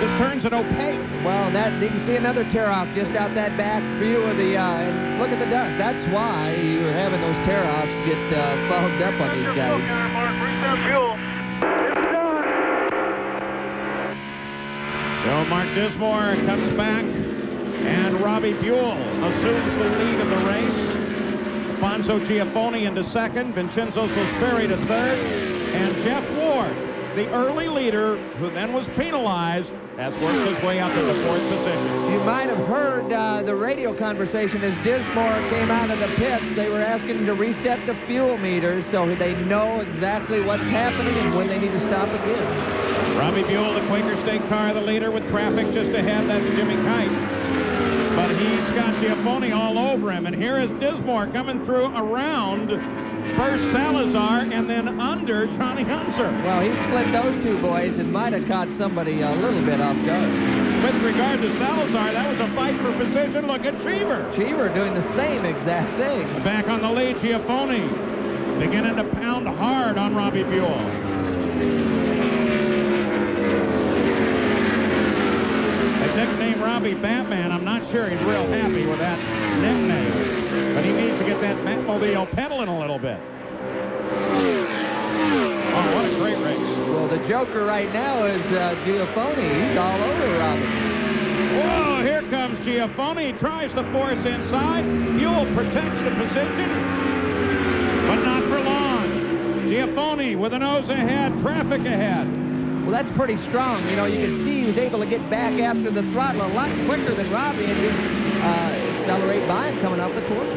Just turns it opaque. Well, that you can see another tear-off just out that back view of the, and look at the dust. That's why you're having those tear-offs get fogged up on these guys. So Mark Dismore comes back, and Robbie Buell assumes the lead of the race. Alfonso Giafoni into second, Vincenzo Sospiri to third, and Jeff Ward, the early leader, who then was penalized, has worked his way up to the fourth position. You might have heard the radio conversation as Dismore came out of the pits. They were asking him to reset the fuel meters so they know exactly what's happening and when they need to stop again. Robbie Buell, the Quaker State car, the leader with traffic just ahead. That's Jimmy Kite. But he's got Giafoni all over him. And here is Dismore coming through around first Salazar and then under Johnny Hunter. Well, he split those two boys and might have caught somebody a little bit off guard. With regard to Salazar, that was a fight for position. Look at Cheever. Cheever doing the same exact thing. Back on the lead, Giafoni beginning to pound hard on Robbie Buell. They nicknamed Robbie Batman. I'm not sure he's real happy with that nickname, but he needs to get that Batmobile pedaling a little bit. Oh, what a great race. Well, the Joker right now is Giafoni. He's all over Robbie. Whoa, here comes Giafoni. He tries to force inside. Buell protects the position, but not for long. Giafoni with a nose ahead, traffic ahead. Well, that's pretty strong. You know, you can see he was able to get back after the throttle a lot quicker than Robbie and just accelerate by him coming off the corner.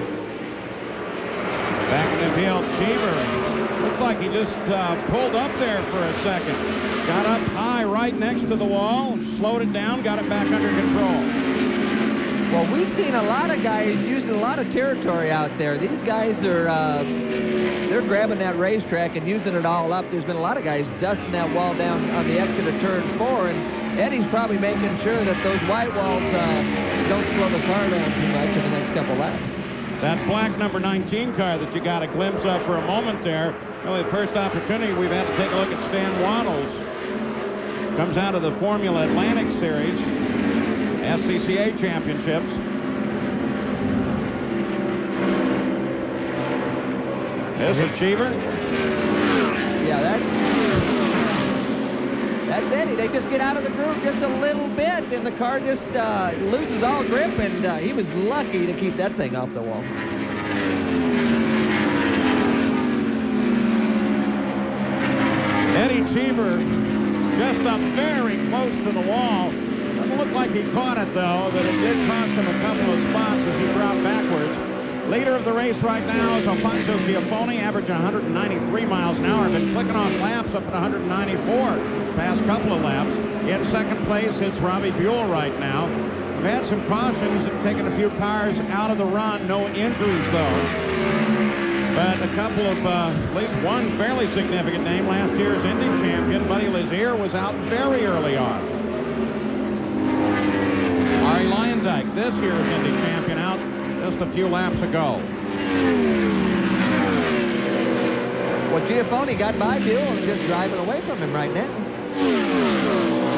Back in the field, Cheever. Looks like he just pulled up there for a second. Got up high right next to the wall, slowed it down, got it back under control. Well, we've seen a lot of guys using a lot of territory out there. These guys are, they're grabbing that racetrack and using it all up. There's been a lot of guys dusting that wall down on the exit of turn 4, and Eddie's probably making sure that those white walls don't slow the car down too much in the next couple laps. That black number 19 car that you got a glimpse of for a moment there, really the first opportunity we've had to take a look at Stan Waddles. Comes out of the Formula Atlantic Series, SCCA championships. This is Cheever. Yeah, that's Eddie. They just get out of the groove just a little bit, and the car just loses all grip, and he was lucky to keep that thing off the wall. Eddie Cheever just up very close to the wall. Doesn't look like he caught it, though, but it did cost him a couple of spots as he dropped backwards. Leader of the race right now is Alfonso Giafoni, average 193 miles an hour. Been clicking off laps up at 194 past couple of laps. In second place, it's Robbie Buell right now. We've had some cautions, taken a few cars out of the run. No injuries, though. But a couple of, at least one fairly significant name, last year's Indy champion, Buddy Lazier, was out very early on. Ari Lyondike, this year's Indy champion, out just a few laps ago. Well, Giafoni got by Buell and just driving away from him right now.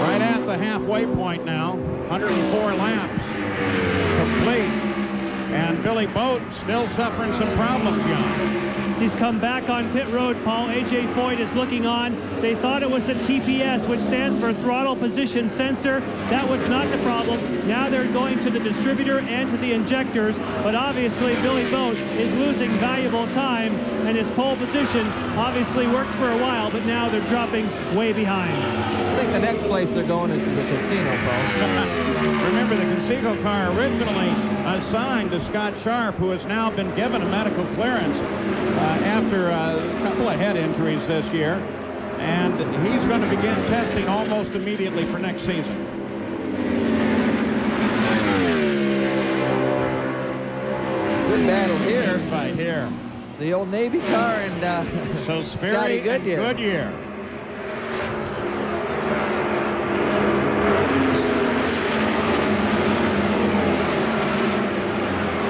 Right at the halfway point now. 104 laps complete. And Billy Boat still suffering some problems, Jan. He's come back on pit road, Paul. A.J. Foyt is looking on. They thought it was the TPS, which stands for throttle position sensor. That was not the problem. Now they're going to the distributor and to the injectors. But obviously, Billy Boat is losing valuable time, and his pole position obviously worked for a while, but now they're dropping way behind. I think the next place they're going is the casino, Paul. Remember, the Conseco car originally assigned to Scott Sharp, who has now been given a medical clearance after a couple of head injuries this year, and he's going to begin testing almost immediately for next season. Good battle here. Fight here. The old Navy car and so Scotty Goodyear.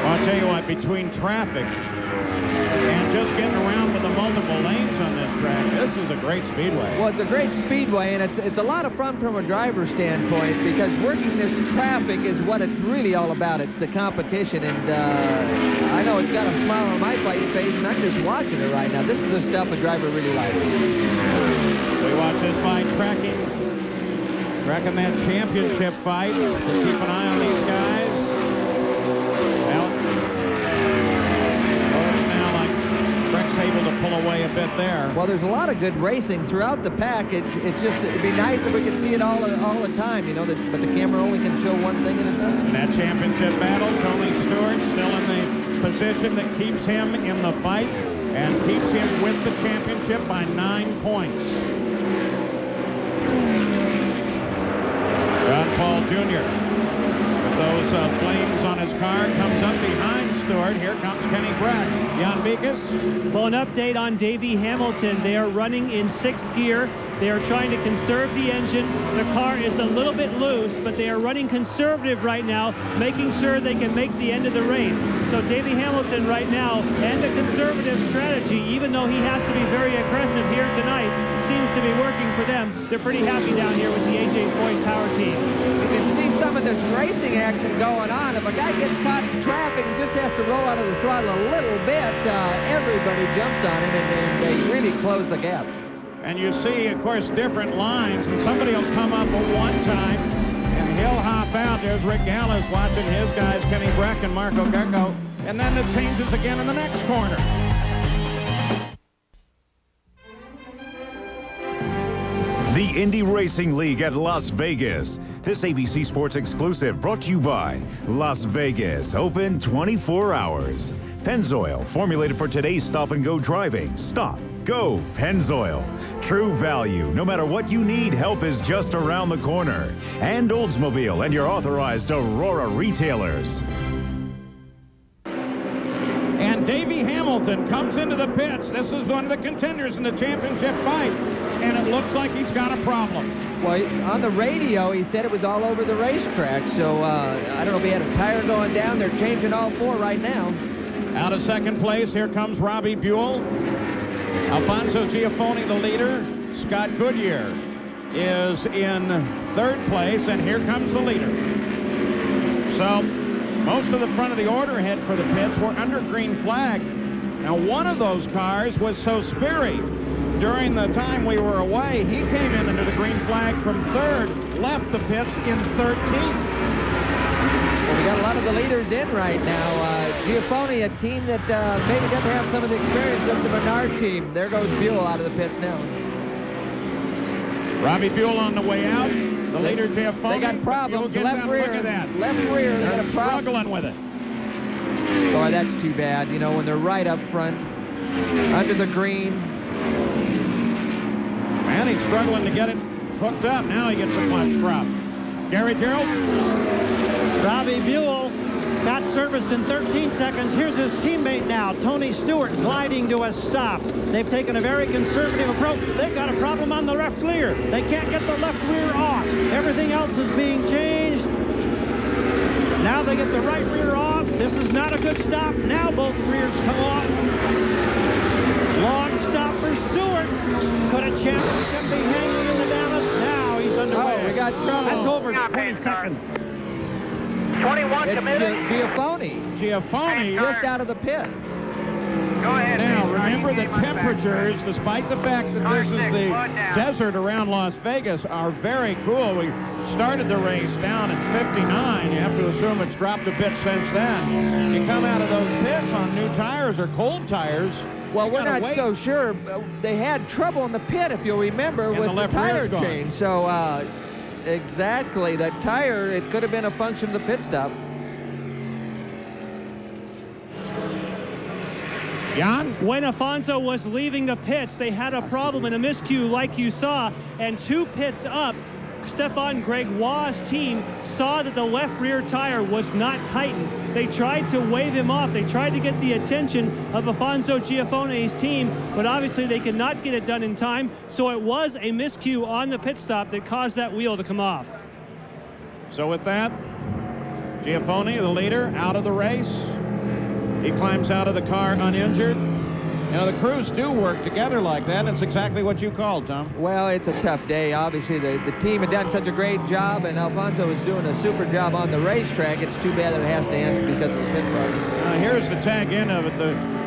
I'll tell you what, between traffic and just getting around with the multiple lanes on this track. This is a great speedway. Well, it's a great speedway, and it's a lot of fun from a driver's standpoint because working this traffic is what it's really all about. It's the competition, and I know it's got a smile on my face, and I'm just watching it right now. This is the stuff a driver really likes. We watch this fight tracking that championship fight. Keep an eye on these guys. Well, it's now like Breck's able to pull away a bit there. Well, there's a lot of good racing throughout the pack. It's just, it'd be nice if we could see it all the time, you know, but the camera only can show one thing at a time. In that championship battle, Tony Stewart still in the position that keeps him in the fight and keeps him with the championship by 9 points. John Paul Jr. with those flames on his car comes up behind Stewart. Here comes Kenny Brack. Jan Beekes. Well, an update on Davey Hamilton. They are running in 6th gear. They are trying to conserve the engine. The car is a little bit loose, but they are running conservative right now, making sure they can make the end of the race. So Davey Hamilton right now, and the conservative strategy, even though he has to be very aggressive here tonight, seems to be working for them. They're pretty happy down here with the AJ Foyt power team. You can see some of this racing action going on. If a guy gets caught in traffic and just has to roll out of the throttle a little bit, everybody jumps on him, and they really close the gap. And you see, of course, different lines, and somebody will come up at one time, and he'll hop out. There's Rick Gallis watching his guys, Kenny Brack and Marco Gecko, and then it changes again in the next corner. The Indy Racing League at Las Vegas. This ABC Sports exclusive brought to you by Las Vegas, open 24 hours. Pennzoil, formulated for today's stop-and-go driving. Stop, go, Pennzoil. True value. No matter what you need, help is just around the corner. And Oldsmobile and your authorized Aurora retailers. And Davey Hamilton comes into the pits. This is one of the contenders in the championship fight. And it looks like he's got a problem. Well, on the radio, he said it was all over the racetrack. So I don't know if he had a tire going down. They're changing all 4 right now. Out of second place, here comes Robbie Buell. Alfonso Giafoni, the leader. Scott Goodyear is in 3rd place, and here comes the leader. So most of the front of the order head for the pits were under green flag. Now, one of those cars was So Sperry. During the time we were away, he came in under the green flag from 3rd, left the pits in 13th. Well, we got a lot of the leaders in right now. Giafoni, a team that maybe doesn't have some of the experience of the Menard team. There goes Buell out of the pits now. Robbie Buell on the way out. The leader, Giafoni. They got problems. Left rear. Look at that. Left rear. They got a problem. Struggling with it. Boy, that's too bad. You know, when they're right up front, under the green. Man, he's struggling to get it hooked up. Now he gets a clutch drop. Gary Gerald. Robbie Buell got serviced in 13 seconds. Here's his teammate now, Tony Stewart, gliding to a stop. They've taken a very conservative approach. They've got a problem on the left rear. They can't get the left rear off. Everything else is being changed. Now they get the right rear off. This is not a good stop. Now both rears come off. Long stop for Stewart. Could a championship be hanging in the balance? Now he's underway. Oh, we got trouble. That's over 20 seconds. 21 It's committed. Giafoni just out of the pits. Go ahead. Now, remember the temperatures, despite the fact that this is the desert around Las Vegas, are very cool. We started the race down at 59. You have to assume it's dropped a bit since then. You come out of those pits on new tires or cold tires. Well, we're not so sure. They had trouble in the pit, if you'll remember, with the tire change. So, exactly, that tire, it could have been a function of the pit stop. Jan? When Afonso was leaving the pits, they had a problem in a miscue like you saw, and 2 pits up, Stefan Gregoire's team saw that the left rear tire was not tightened. They tried to wave him off. They tried to get the attention of Afonso Giafoni's team, but obviously they could not get it done in time, so it was a miscue on the pit stop that caused that wheel to come off. So with that, Giafoni, the leader, out of the race. He climbs out of the car uninjured. You know, the crews do work together like that, and it's exactly what you called, Tom. Well, it's a tough day. Obviously, the team had done such a great job, and Alfonso was doing a super job on the racetrack. It's too bad that it has to end because of the pit problem. Here's the tag in of it.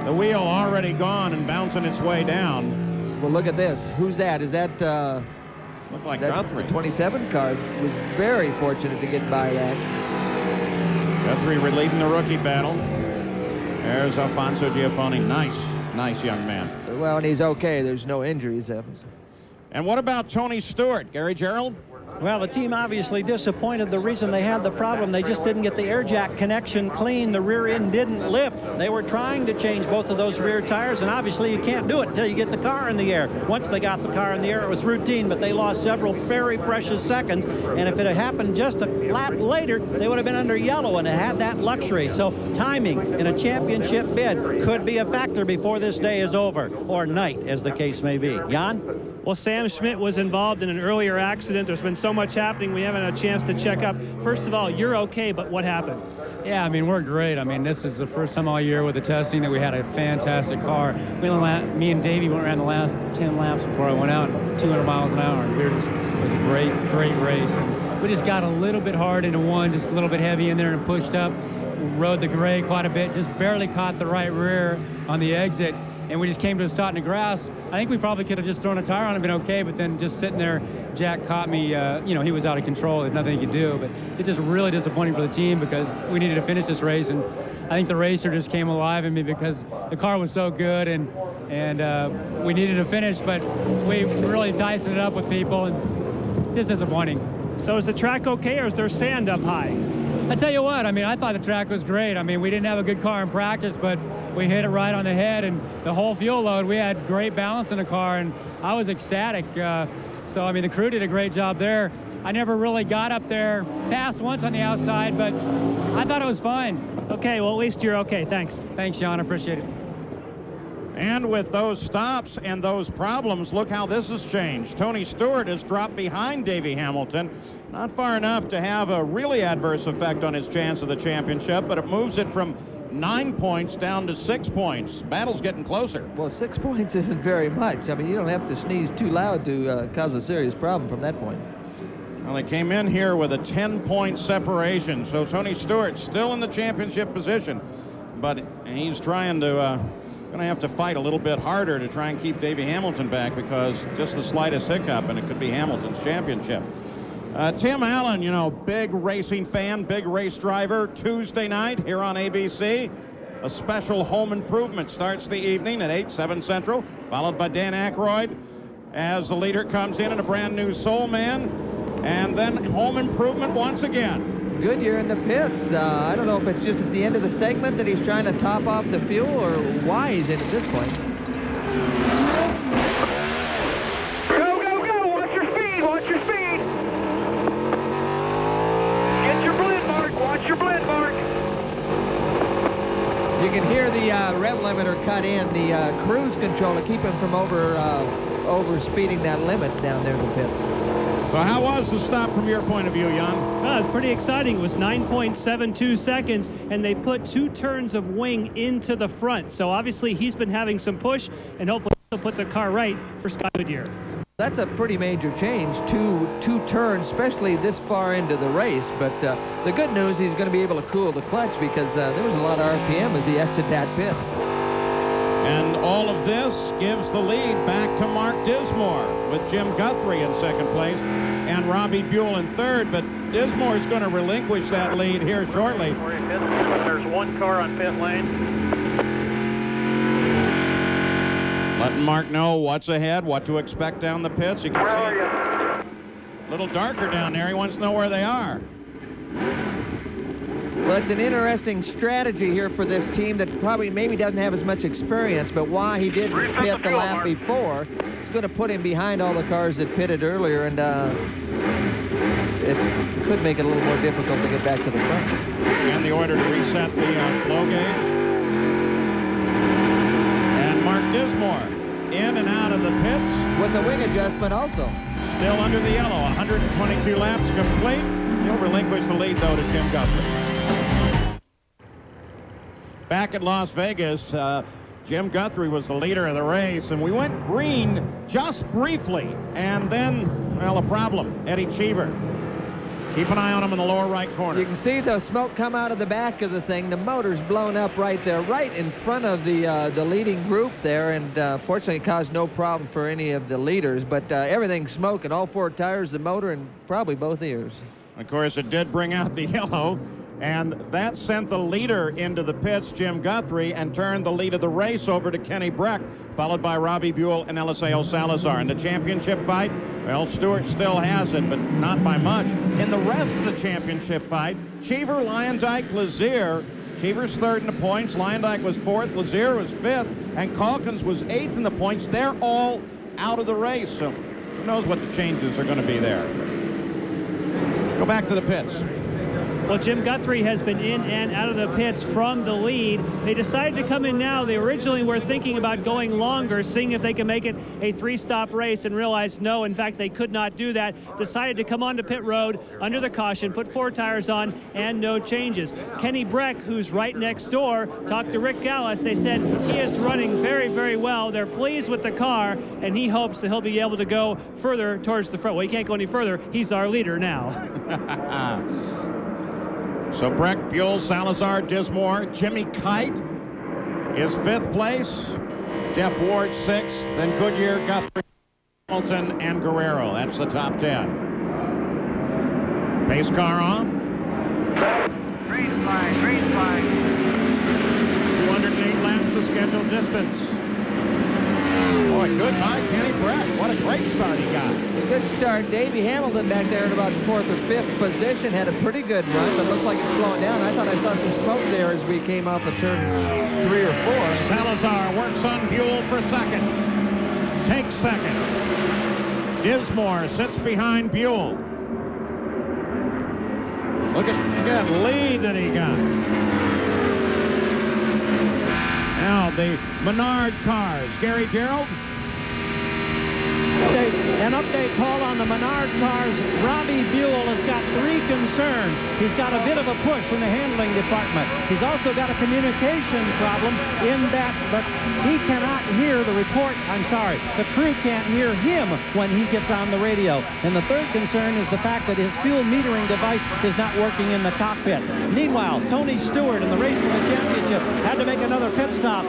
The wheel already gone and bouncing its way down. Well, look at this. Who's that? Is that... Looked like that Guthrie. 27 car was very fortunate to get by that. Guthrie leading the rookie battle. There's Alfonso Giafoni. Nice young man. Well, and he's okay. There's no injuries. And what about Tony Stewart, Gary Gerald? Well, the team obviously disappointed. The reason they had the problem, they just didn't get the air jack connection clean. The rear end didn't lift. They were trying to change both of those rear tires, and obviously you can't do it until you get the car in the air. Once they got the car in the air, it was routine, but they lost several very precious seconds. And if it had happened just a lap later, they would have been under yellow, and it had that luxury. So timing in a championship bid could be a factor before this day is over, or night, as the case may be. Jan? Well, Sam Schmidt was involved in an earlier accident. There's been so much happening, we haven't had a chance to check up. First of all, you're okay, but what happened? Yeah, I mean, we're great. I mean, this is the first time all year with the testing that we had a fantastic car. Me and Davey went around the last 10 laps before I went out, 200 miles an hour. It was a great race. And we just got a little bit hard into one, just a little bit heavy in there and pushed up. Rode the gray quite a bit, just barely caught the right rear on the exit. And we just came to a stop in the grass. I think we probably could have just thrown a tire on and been okay, but then just sitting there, Jack caught me, you know, he was out of control. There's nothing he could do, but it's just really disappointing for the team because we needed to finish this race, and I think the racer just came alive in me because the car was so good, and we needed to finish, but we really diced it up with people, and just disappointing. So is the track okay, or is there sand up high? I tell you what, I mean, I thought the track was great. I mean, we didn't have a good car in practice, but we hit it right on the head, and the whole fuel load, we had great balance in the car, and I was ecstatic. So, I mean, the crew did a great job there. I never really got up there, passed once on the outside, but I thought it was fine. Okay, well, at least you're okay. Thanks. Thanks, Sean. I appreciate it. And with those stops and those problems, look how this has changed. Tony Stewart has dropped behind Davey Hamilton. Not far enough to have a really adverse effect on his chance of the championship, but it moves it from 9 points down to 6 points. Battle's getting closer. Well, 6 points isn't very much. I mean, you don't have to sneeze too loud to cause a serious problem from that point. Well, they came in here with a 10-point separation, so Tony Stewart still in the championship position, but he's trying to going to have to fight a little bit harder to try and keep Davey Hamilton back, because just the slightest hiccup and it could be Hamilton's championship. Tim Allen, you know, big racing fan, big race driver. Tuesday night here on ABC, a special home improvement starts the evening at 8, 7 Central, followed by Dan Aykroyd as the leader comes in a brand new Soul Man, and then home improvement once again. Goodyear in the pits. I don't know if it's just at the end of the segment that he's trying to top off the fuel, or why he's in at this point. Go, go, go! Watch your speed! Watch your speed! Get your blend mark! Watch your blend mark! You can hear the rev limiter cut in, the cruise control to keep him from over speeding that limit down there in the pits. So how was the stop from your point of view, Jan? Well, it was pretty exciting. It was 9.72 seconds, and they put 2 turns of wing into the front. So obviously he's been having some push, and hopefully he'll put the car right for Scott Goodyear. That's a pretty major change, two turns, especially this far into the race. But the good news, he's going to be able to cool the clutch, because there was a lot of RPM as he exited that pit. And all of this gives the lead back to Mark Dismore, with Jim Guthrie in second place and Robbie Buell in third. But Dismore is going to relinquish that lead here shortly. There's one car on pit lane. Letting Mark know what's ahead, what to expect down the pits. You can see a little darker down there. He wants to know where they are. Well, it's an interesting strategy here for this team that probably maybe doesn't have as much experience, but why he did pit the lap before, it's going to put him behind all the cars that pitted earlier, and it could make it a little more difficult to get back to the front. And the order to reset the flow gauge. And Mark Dismore in and out of the pits. With a wing adjustment also. Still under the yellow, 122 laps complete. He'll relinquish the lead, though, to Jim Guthrie. Back at Las Vegas, Jim Guthrie was the leader of the race, and we went green just briefly, and then, well, a problem. Eddie Cheever. Keep an eye on him in the lower right corner. You can see the smoke come out of the back of the thing. The motor's blown up right there, right in front of the leading group there, and fortunately it caused no problem for any of the leaders, but everything's smoking, all 4 tires, the motor, and probably both ears. Of course, it did bring out the yellow, and that sent the leader into the pits, Jim Guthrie, and turned the lead of the race over to Kenny Breck, followed by Robbie Buell and Eliseo Salazar. In the championship fight, well, Stewart still has it, but not by much. In the rest of the championship fight, Cheever, Lyondike, Lazier. Cheever's 3rd in the points, Lyondike was 4th, Lazier was 5th, and Calkins was 8th in the points. They're all out of the race, so who knows what the changes are going to be there. Let's go back to the pits. Well, Jim Guthrie has been in and out of the pits from the lead. They decided to come in now. They originally were thinking about going longer, seeing if they can make it a 3-stop race, and realized no, in fact, they could not do that. Decided to come onto pit road under the caution, put 4 tires on, and no changes. Kenny Breck, who's right next door, talked to Rick Gallis. They said he is running very, very well. They're pleased with the car, and he hopes that he'll be able to go further towards the front. Well, he can't go any further. He's our leader now. So Breck, Buell, Salazar, Dismore. Jimmy Kite is 5th place. Jeff Ward 6th. Then Goodyear, Guthrie, Hamilton, and Guerrero. That's the top 10. Pace car off. Green flag, green flag. 208 laps of scheduled distance. Boy, good by Kenny Breck. What a great start he got. A good start. Davey Hamilton back there in about 4th or 5th position had a pretty good run, but looks like it's slowing down. I thought I saw some smoke there as we came off of turn 3 or 4. Salazar works on Buell for 2nd. Takes 2nd. Dismore sits behind Buell. Look at that lead that he got. Now the Menard cars. Gary Gerald. An update, Paul, on the Menard cars. Robbie Buell has got 3 concerns. He's got a bit of a push in the handling department. He's also got a communication problem in that he cannot hear the report. I'm sorry, the crew can't hear him when he gets on the radio. And the 3rd concern is the fact that his fuel metering device is not working in the cockpit. Meanwhile, Tony Stewart in the race for the championship had to make another pit stop.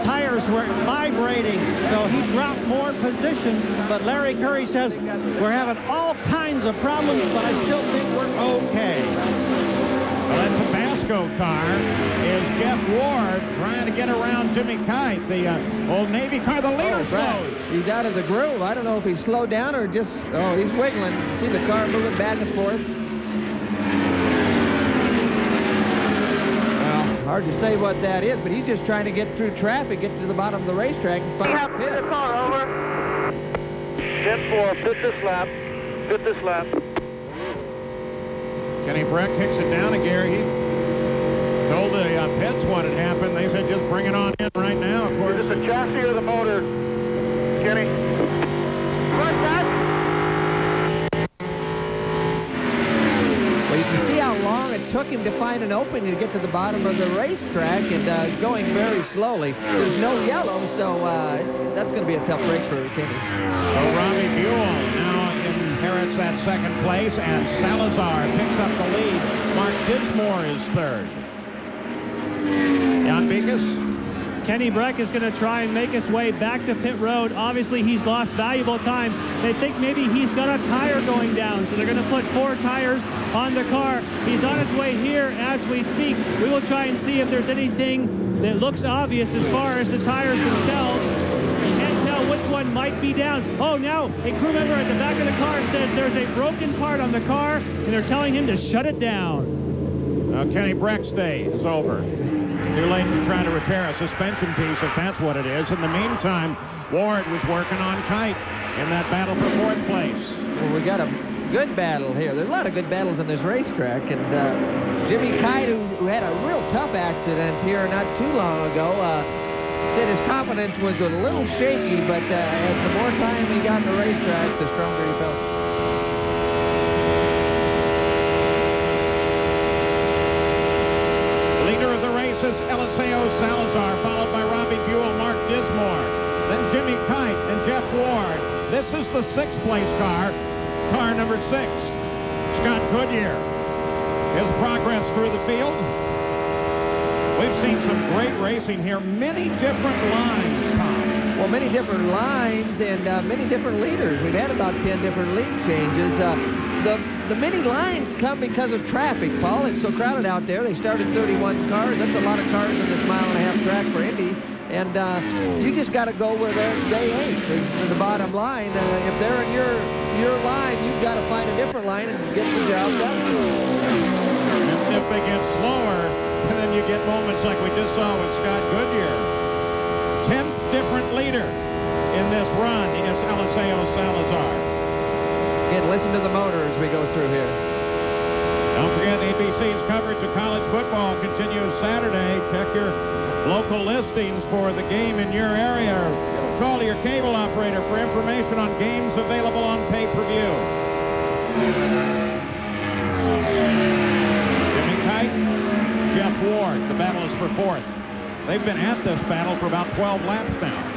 Tires were vibrating, so he dropped more positions, but Larry Curry says, we're having all kinds of problems, but I still think we're okay. Well, that Tabasco car is Jeff Ward trying to get around Jimmy Kite, the old Navy car. The leader slows. He's out of the groove. I don't know if he's slowed down or just, oh, he's wiggling. See the car moving back and forth. Hard to say what that is, but he's just trying to get through traffic, get to the bottom of the racetrack, and find the pits. The car over. 10-4, pit this lap. Pit this lap. Kenny Breck kicks it down to Gary. He told the pits what had happened. They said just bring it on in right now, of course. Is it the chassis or the motor, Kenny? What's that? Well, you can see how long it took him to find an opening to get to the bottom of the racetrack, and going very slowly. There's no yellow, so that's going to be a tough break for Kenny. So Robbie Buell now inherits that 2nd place, and Salazar picks up the lead. Mark Dismore is 3rd. Jan Beekes. Kenny Breck is going to try and make his way back to pit road. Obviously, he's lost valuable time. They think maybe he's got a tire going down, so they're going to put 4 tires on the car. He's on his way here as we speak. We will try and see if there's anything that looks obvious as far as the tires themselves. Can't tell which one might be down. Oh, now a crew member at the back of the car says there's a broken part on the car, and they're telling him to shut it down. Now Kenny Breck's day is over. Too late to try to repair a suspension piece, if that's what it is. In the meantime, Ward was working on Kite in that battle for 4th place. Well, we got a good battle here. There's a lot of good battles on this racetrack, and Jimmy Kite, who had a real tough accident here not too long ago, said his confidence was a little shaky, but as the more time he got in the racetrack, the stronger he felt. Leader of the race races Eliseo Salazar, followed by Robbie Buell, Mark Dismore, then Jimmy Kite and Jeff Ward. This is the 6th place car number 6. Scott Goodyear. His progress through the field. We've seen some great racing here. Many different lines, Tom. Well, many different lines and many different leaders. We've had about 10 different lead changes. The many lines come because of traffic, Paul. It's so crowded out there. They started 31 cars. That's a lot of cars in this mile-and-a-half track for Indy. And you just got to go where they ain't is the bottom line. If they're in your line, you've got to find a different line and get the job done. And if they get slower, then you get moments like we just saw with Scott Goodyear. 10th different leader in this run is Eliseo Salazar. Again, listen to the motor as we go through here. Don't forget, ABC's coverage of college football continues Saturday. Check your local listings for the game in your area. Call your cable operator for information on games available on pay-per-view. Jimmy Kite, Jeff Ward. The battle is for 4th. They've been at this battle for about 12 laps now.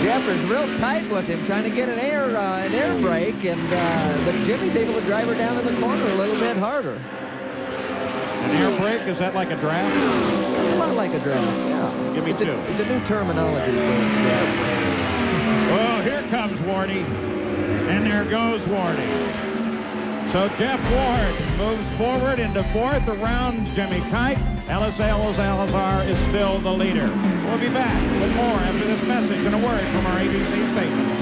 Jeff is real tight with him, trying to get an air brake, but Jimmy's able to drive her down in the corner a little bit harder. An air brake, is that like a draft? It's about like a draft, yeah. Give me two. It's a new terminology for draft. Oh, here comes Wardy. And there goes Wardy. So Jeff Ward moves forward into 4th around Jimmy Kite. Eliseo Salazar is still the leader. We'll be back with more after this message and a word from our ABC station.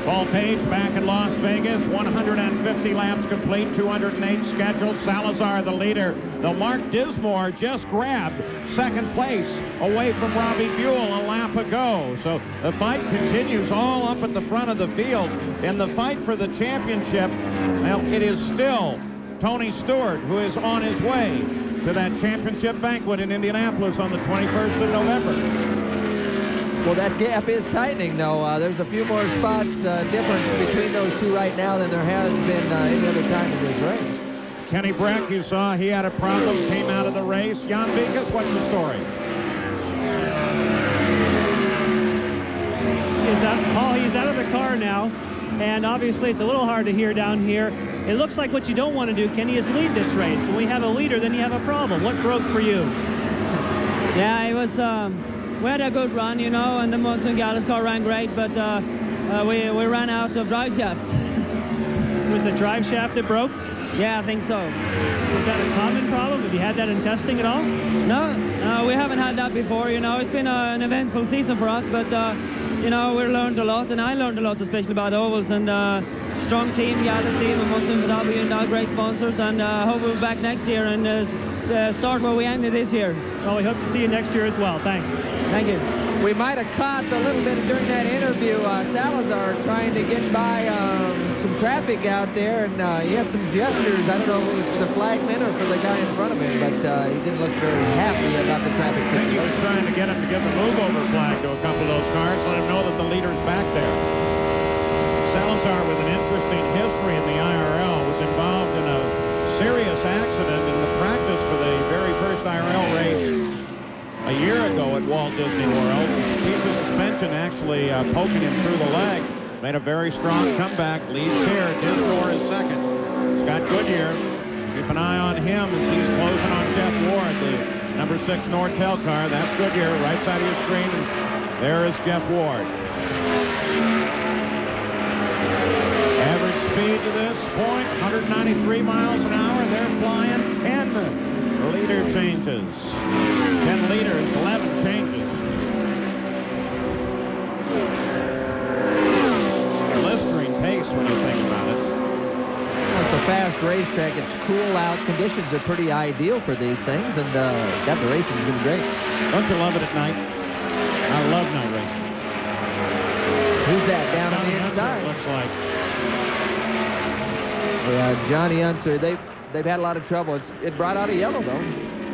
Paul Page back in Las Vegas, 150 laps complete, 208 scheduled. Salazar the leader, though Mark Dismore just grabbed 2nd place away from Robbie Buell a lap ago. So the fight continues all up at the front of the field. In the fight for the championship, well, it is still Tony Stewart who is on his way to that championship banquet in Indianapolis on the 21st of November. Well, that gap is tightening, though. There's a few more spots difference between those two right now than there has been any other time in this race. Kenny Breck, you saw he had a problem, came out of the race. Jan Vikas, what's the story? He's out of the car now, and obviously it's a little hard to hear down here. It looks like what you don't want to do, Kenny, is lead this race. When we have a leader, then you have a problem. What broke for you? Yeah, it was... we had a good run, you know, and the Monsoon Gallus car ran great, but we ran out of drive shafts. Was the drive shaft that broke? Yeah, I think so. Was that a common problem? Have you had that in testing at all? No, we haven't had that before, you know. It's been an eventful season for us, but, you know, we learned a lot, and I learned a lot, especially about ovals, and strong team, Gallus team, and Monsoon W, and all great sponsors, and hope we'll be back next year and start where we ended this year. Well, we hope to see you next year as well. Thanks. Thank you. We might have caught a little bit during that interview Salazar trying to get by some traffic out there, and he had some gestures. I don't know if it was for the flagman or for the guy in front of him, but he didn't look very happy about the traffic situation. I think he was trying to get him to give the move-over flag to a couple of those cars, let him know that the leader's back there. Salazar, with an interesting history in the IRL, was involved in a serious accident in the practice for the very first IRL race a year ago at Walt Disney World. A piece of suspension actually poking him through the leg. Made a very strong comeback. Leads here. Dismore is 2nd. Scott Goodyear, keep an eye on him as he's closing on Jeff Ward, the number 6 Nortel car. That's Goodyear, right side of your screen. And there is Jeff Ward. Average speed to this point, 193 miles an hour. They're flying 10 leader changes. 10 leaders, 11 changes. Blistering pace when you think about it. Well, it's a fast racetrack. It's cool out. Conditions are pretty ideal for these things, and got the racing's been great. Don't you love it at night? I love night racing. Who's that down on the inside? Looks like. Yeah, Johnny Unser, they've had a lot of trouble. It brought out a yellow, though.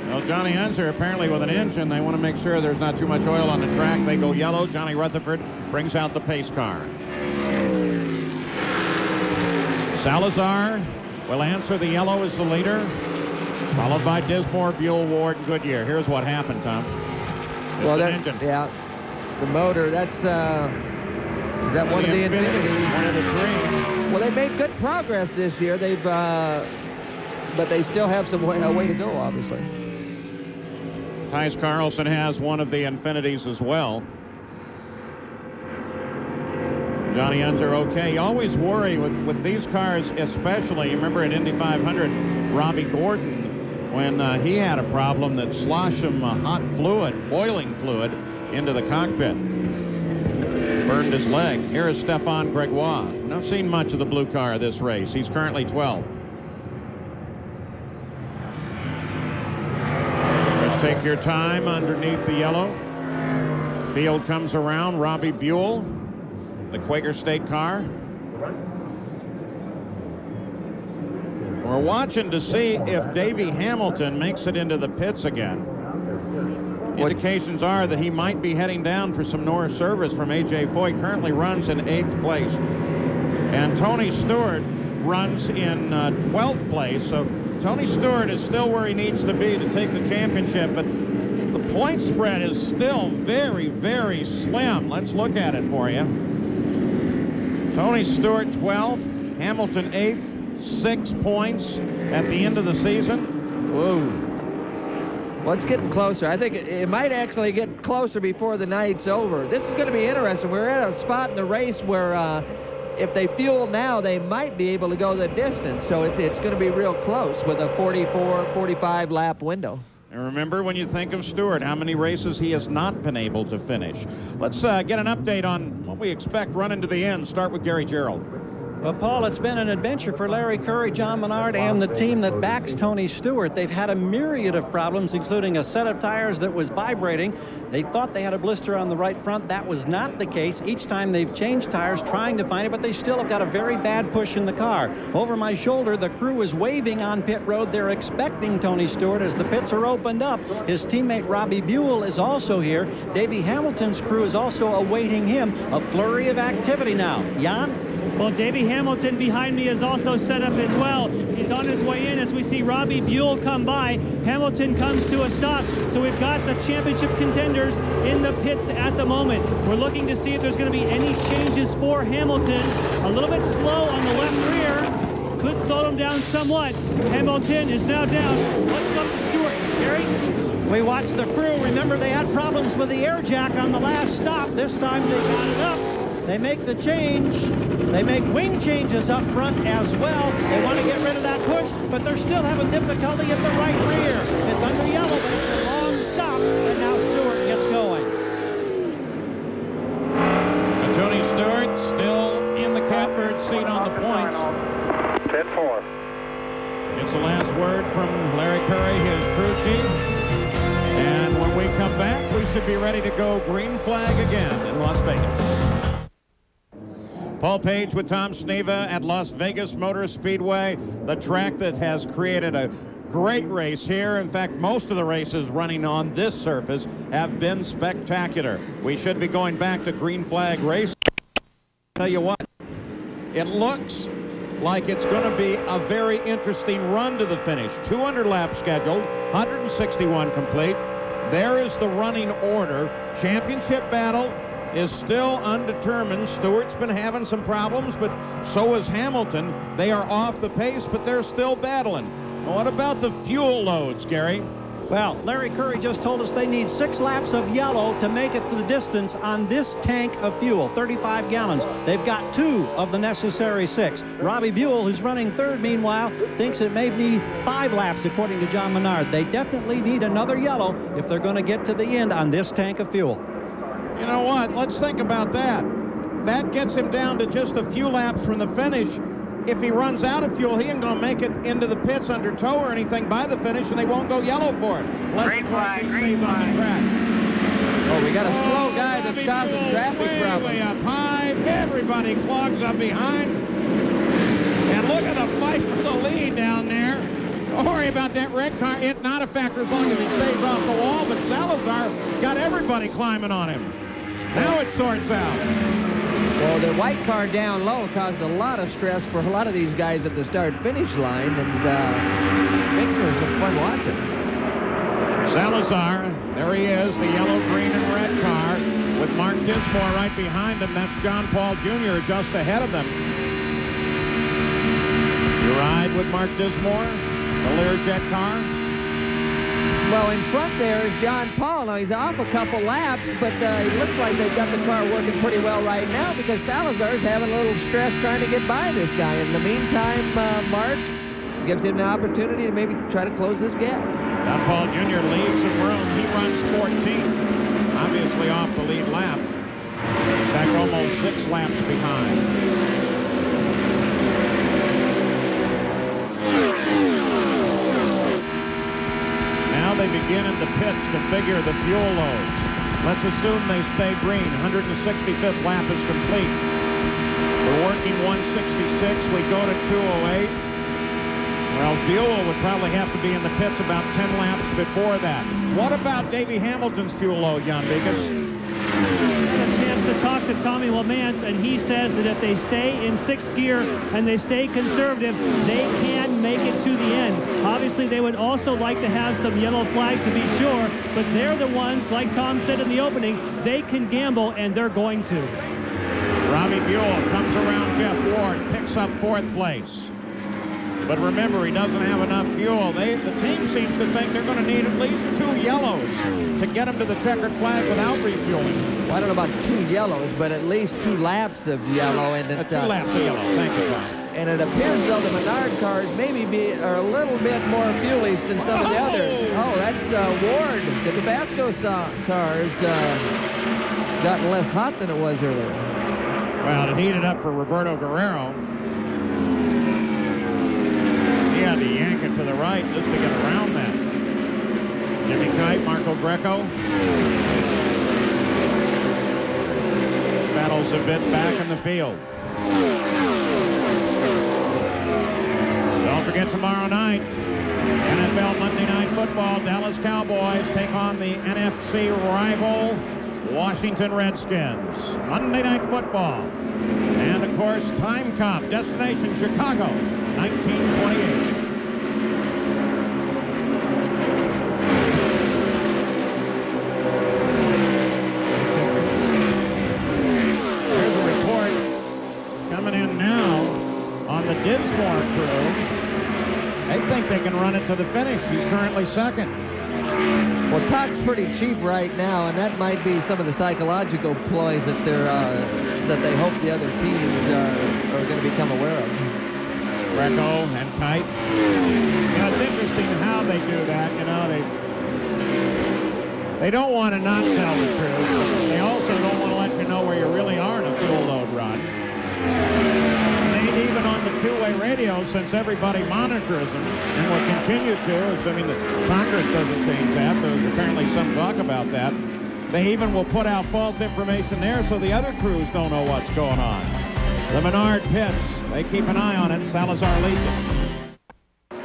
Well, Johnny Unser apparently with an engine. They want to make sure there's not too much oil on the track. They go yellow. Johnny Rutherford brings out the pace car. Salazar will answer the yellow as the leader, followed by Dismore, Buell, Ward, and Goodyear. Here's what happened, Tom. Well, the engine. Yeah, the motor. That's is that one of the Infinities? One of the three. Well, they made good progress this year. They've, but they still have some way to go, obviously. Tice Carlson has one of the Infinities as well. Johnny Unser okay. You always worry with these cars, especially. You remember at Indy 500, Robbie Gordon, when he had a problem that sloshed some hot fluid, boiling fluid, into the cockpit. Burned his leg. Here is Stefan Gregoire. Not seen much of the blue car this race. He's currently 12th. Just take your time underneath the yellow. Field comes around. Robbie Buell, the Quaker State car. We're watching to see if Davey Hamilton makes it into the pits again. Indications are that he might be heading down for some Norris service from A.J. Foyt. Currently runs in 8th place. And Tony Stewart runs in 12th place. So Tony Stewart is still where he needs to be to take the championship. But the point spread is still very, very slim. Let's look at it for you. Tony Stewart 12th, Hamilton 8th, 6 points at the end of the season. Whoa. Well, it's getting closer. I think it might actually get closer before the night's over. This is going to be interesting. We're at a spot in the race where if they fuel now, they might be able to go the distance. So it's going to be real close with a 44, 45 lap window. And remember, when you think of Stewart, how many races he has not been able to finish. Let's get an update on what we expect running to the end. Start with Gary Gerald. Well, Paul, it's been an adventure for Larry Curry, John Menard, and the team that backs Tony Stewart. They've had a myriad of problems, including a set of tires that was vibrating. They thought they had a blister on the right front. That was not the case. Each time they've changed tires trying to find it, but they still have got a very bad push in the car. Over my shoulder, the crew is waving on pit road. They're expecting Tony Stewart as the pits are opened up. His teammate Robbie Buell is also here. Davey Hamilton's crew is also awaiting him. A flurry of activity now. Jan? Well, Davey Hamilton behind me is also set up as well. He's on his way in as we see Robbie Buell come by. Hamilton comes to a stop. So we've got the championship contenders in the pits at the moment. We're looking to see if there's going to be any changes for Hamilton. A little bit slow on the left rear. Could slow him down somewhat. Hamilton is now down. What's up to Stewart? Gary? We watched the crew. Remember, they had problems with the air jack on the last stop. This time they got it up. They make the change. They make wing changes up front as well. They want to get rid of that push, but they're still having difficulty at the right rear. It's under yellow, but it's a long stop, and now Stewart gets going. Tony Stewart still in the catbird seat on the points. 10-4. It's the last word from Larry Curry, his crew chief. And when we come back, we should be ready to go green flag again in Las Vegas. Paul Page with Tom Sneva at Las Vegas Motor Speedway, the track that has created a great race here. In fact, most of the races running on this surface have been spectacular. We should be going back to green flag race. Tell you what, it looks like it's going to be a very interesting run to the finish. 200 laps scheduled, 161 complete. There is the running order. Championship battle is still undetermined. Stewart's been having some problems, but so is Hamilton. They are off the pace, but they're still battling. What about the fuel loads, Gary? Well, Larry Curry just told us they need 6 laps of yellow to make it to the distance on this tank of fuel, 35 gallons. They've got 2 of the necessary 6. Robbie Buell, who's running third, meanwhile, thinks it may need 5 laps, according to John Menard. They definitely need another yellow if they're going to get to the end on this tank of fuel. You know what? Let's think about that. That gets him down to just a few laps from the finish. If he runs out of fuel, he ain't going to make it into the pits under tow or anything by the finish, and they won't go yellow for it. Unless, of course, he stays on the track. Oh, we got a slow guy that's causing traffic problems. Way up high. Everybody clogs up behind. And look at the fight for the lead down there. Don't worry about that red car. It's not a factor as long as he stays off the wall, but Salazar got everybody climbing on him. Now it sorts out. Well, the white car down low caused a lot of stress for a lot of these guys at the start-finish line, and makes for some fun watching. Salazar, there he is, the yellow, green, and red car with Mark Dismore right behind him. That's John Paul Jr. just ahead of them. You ride with Mark Dismore, the Learjet car. Well, in front there is John Paul. Now, he's off a couple laps, but it looks like they've got the car working pretty well right now because Salazar's having a little stress trying to get by this guy. In the meantime, Mark gives him the opportunity to maybe try to close this gap. John Paul Jr. leaves some room. He runs 14th, obviously off the lead lap. In fact, almost 6 laps behind. Now they begin in the pits to figure the fuel loads. Let's assume they stay green. 165th lap is complete. We're working 166. We go to 208. Well, Buell would probably have to be in the pits about 10 laps before that. What about Davey Hamilton's fuel load, Jan Bigas? I had a chance to talk to Tommy LeMans, and he says that if they stay in 6th gear and they stay conservative, they can make it to the end. Obviously, they would also like to have some yellow flag to be sure, but they're the ones, like Tom said in the opening, they can gamble, and they're going to. Robbie Buell comes around Jeff Ward, picks up 4th place. But remember, he doesn't have enough fuel. The team seems to think they're going to need at least 2 yellows to get him to the checkered flag without refueling. Well, I don't know about 2 yellows, but at least 2 laps of yellow. And 2 laps of yellow. Thank you, Tom. And it appears as though the Menard cars maybe are a little bit more fuel-y than some of the others. Oh, that's Ward. The Tabasco cars gotten less hot than it was earlier. Well, it heated up for Roberto Guerrero. He had to yank it to the right just to get around that. Jimmy Kite, Marco Greco. Battles a bit back in the field. Don't forget tomorrow night, NFL Monday Night Football. Dallas Cowboys take on the NFC rival Washington Redskins. Monday Night Football. And, of course, Time Cop, destination Chicago, 1928. Here's a report coming in now on the Dinsmore crew. They think they can run it to the finish. He's currently 2nd. Well, Tuck's pretty cheap right now, and that might be some of the psychological ploys that that they hope the other teams are going to become aware of. Greco and Kite. You know, it's interesting how they do that. You know, they don't want to not tell the truth, but they also don't want to let you know where you really are in a fuel load run. Even on the 2-way radio, since everybody monitors them, and will continue to, assuming that Congress doesn't change that. There's apparently some talk about that. They even will put out false information there so the other crews don't know what's going on. The Menard pits, they keep an eye on it. Salazar leads it.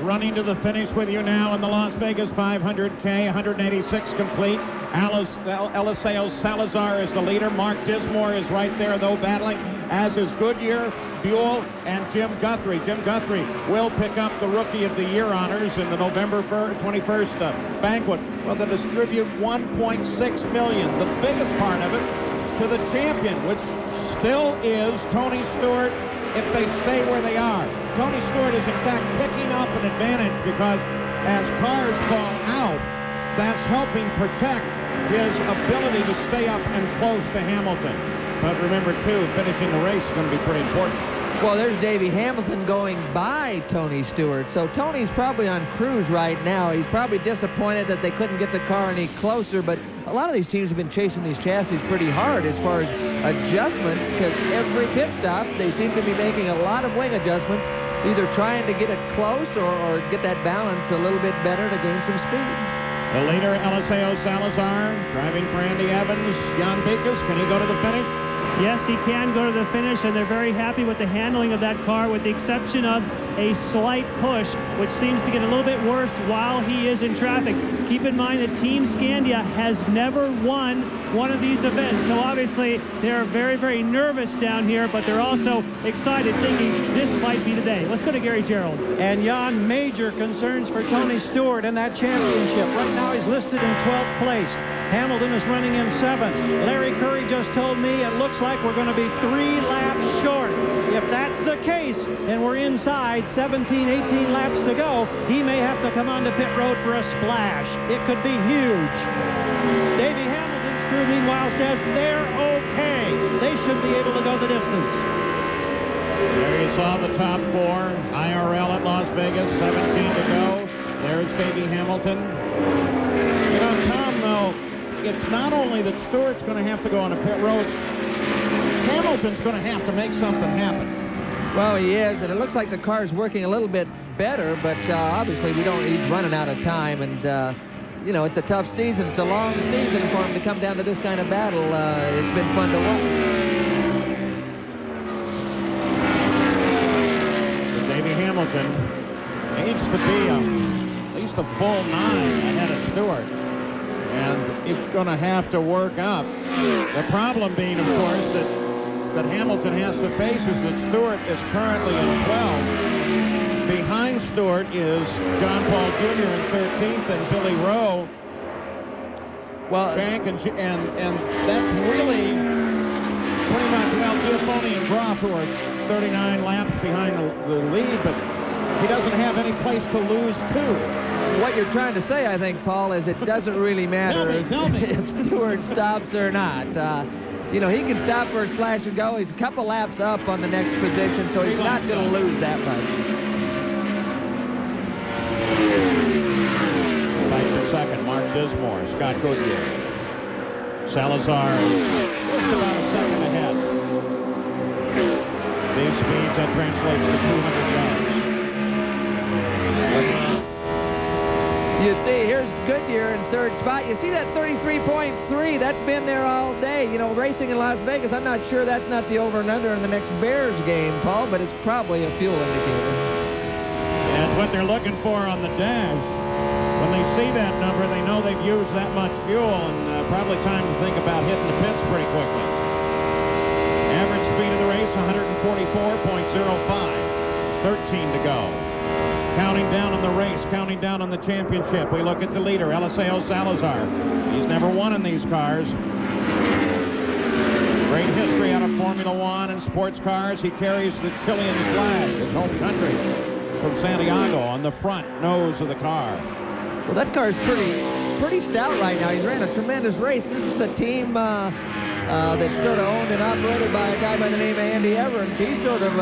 Running to the finish with you now in the Las Vegas 500K, 186 complete. Eliseo Salazar is the leader. Mark Dismore is right there, though, battling, as is Goodyear, Buell, and Jim Guthrie. Jim Guthrie will pick up the Rookie of the Year honors in the November 21st banquet. Well, they'll distribute $1.6 million, the biggest part of it, to the champion, which still is Tony Stewart if they stay where they are. Tony Stewart is, in fact, picking up an advantage because as cars fall out, that's helping protect his ability to stay up and close to Hamilton. But remember, too, finishing the race is going to be pretty important. Well, there's Davey Hamilton going by Tony Stewart. So Tony's probably on cruise right now. He's probably disappointed that they couldn't get the car any closer, but a lot of these teams have been chasing these chassis pretty hard as far as adjustments, because every pit stop, they seem to be making a lot of wing adjustments, either trying to get it close or get that balance a little bit better to gain some speed. The leader, Eliseo Salazar, driving for Andy Evans. Jan Bikas, can he go to the finish? Yes, he can go to the finish, and they're very happy with the handling of that car, with the exception of a slight push, which seems to get a little bit worse while he is in traffic. Keep in mind that Team Scandia has never won one of these events, so obviously they're very, very nervous down here, but they're also excited, thinking this might be the day. Let's go to Gary Gerald. And Jan, major concerns for Tony Stewart in that championship. Right now he's listed in 12th place. Hamilton is running in 7th. Larry Curry just told me it looks like we're going to be 3 laps short. If that's the case, and we're inside 17, 18 laps to go, he may have to come onto pit road for a splash. It could be huge. Davey Hamilton's crew, meanwhile, says they're okay. They should be able to go the distance. There you saw the top 4. IRL at Las Vegas, 17 to go. There's Davey Hamilton. You know, Tom, though, it's not only that Stewart's going to have to go on a pit road, Hamilton's going to have to make something happen. Well, he is, and it looks like the car's working a little bit better, but obviously he's running out of time, and you know, it's a tough season. It's a long season for him to come down to this kind of battle. It's been fun to watch. But Davey Hamilton needs to be at least a full 9 ahead of Stewart. And he's going to have to work up. The problem being, of course, that Hamilton has to face is that Stewart is currently in 12. Behind Stewart is John Paul Jr. in 13th and Billy Rowe. Well, Shank and that's really pretty much, well, Giafone and Groff, who are 39 laps behind the lead, but he doesn't have any place to lose to. What you're trying to say, I think, Paul, is it doesn't really matter Tell me. if Stewart stops or not. You know, he can stop for a splash and go. He's a couple laps up on the next position, so he's not going to lose that much. Fight for second, Mark Dismore, Scott Goodyear. Salazar just about a second ahead. These speeds, that translates to 200 yards. You see, here's Goodyear in 3rd spot. You see that 33.3? That's been there all day. You know, racing in Las Vegas, I'm not sure that's not the over and under in the next Bears game, Paul, but it's probably a fuel indicator. That's what they're looking for on the dash. When they see that number, they know they've used that much fuel, and probably time to think about hitting the pits pretty quickly. Average speed of the race, 144.05. 13 to go. Counting down on the race, counting down on the championship. We look at the leader, Eliseo Salazar. He's never won in these cars. Great history out of Formula One and sports cars. He carries the Chilean flag, his home country. It's from Santiago on the front nose of the car. Well, that car's pretty stout right now. He's ran a tremendous race. This is a team that's sort of owned and operated by a guy by the name of Andy Everins. He sort of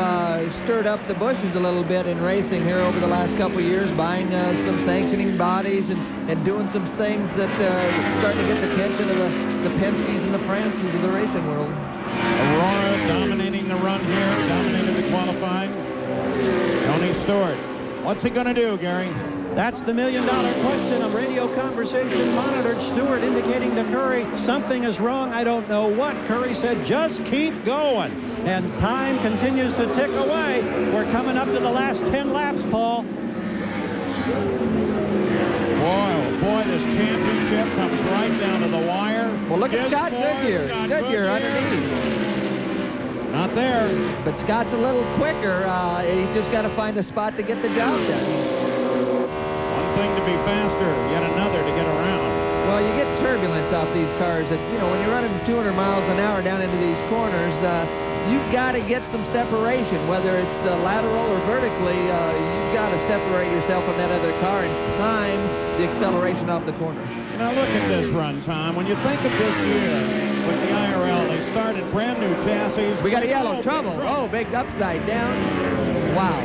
stirred up the bushes a little bit in racing here over the last couple of years, buying some sanctioning bodies and doing some things that starting to get the attention of the Penske's and the Frances of the racing world. Aurora dominating the run here, dominated the qualifying. Tony Stewart. What's he going to do, Gary? That's the million-dollar question. A radio conversation monitored Stewart indicating to Curry something is wrong. I don't know what. Curry said, just keep going. And time continues to tick away. We're coming up to the last 10 laps, Paul. Boy, this championship comes right down to the wire. Well, look at Scott Goodyear. Goodyear underneath. Not there. But Scott's a little quicker. He's just got to find a spot to get the job done. Thing to be faster, yet another to get around. Well, you get turbulence off these cars. That, you know, when you're running 200 miles an hour down into these corners, you've got to get some separation, whether it's lateral or vertically. You've got to separate yourself from that other car and time the acceleration off the corner. Now look at this run, Tom. When you think of this year with the IRL, they started brand new chassis. We got a yellow, trouble. Oh, big upside down. Wow.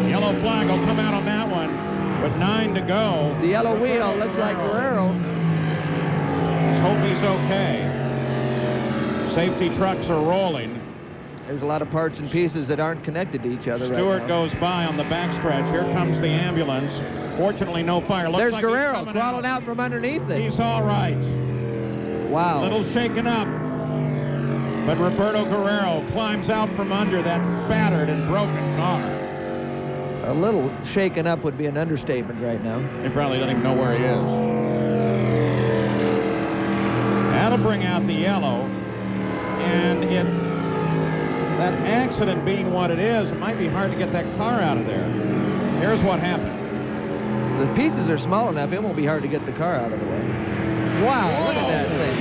Yellow flag will come out on that one. With 9 to go. The yellow wheel looks like Guerrero. Let's hope he's okay. Safety trucks are rolling. There's a lot of parts and pieces that aren't connected to each other. Stewart right goes by on the backstretch. Here comes the ambulance. Fortunately, no fire. Looks There's like Guerrero crawling out from underneath it. He's all right. Wow. A little shaken up. But Roberto Guerrero climbs out from under that battered and broken car. A little shaken up would be an understatement right now. He probably doesn't even know where he is. That'll bring out the yellow. And that accident being what it is, it might be hard to get that car out of there. Here's what happened. The pieces are small enough, it won't be hard to get the car out of the way. Wow, whoa, look at that thing.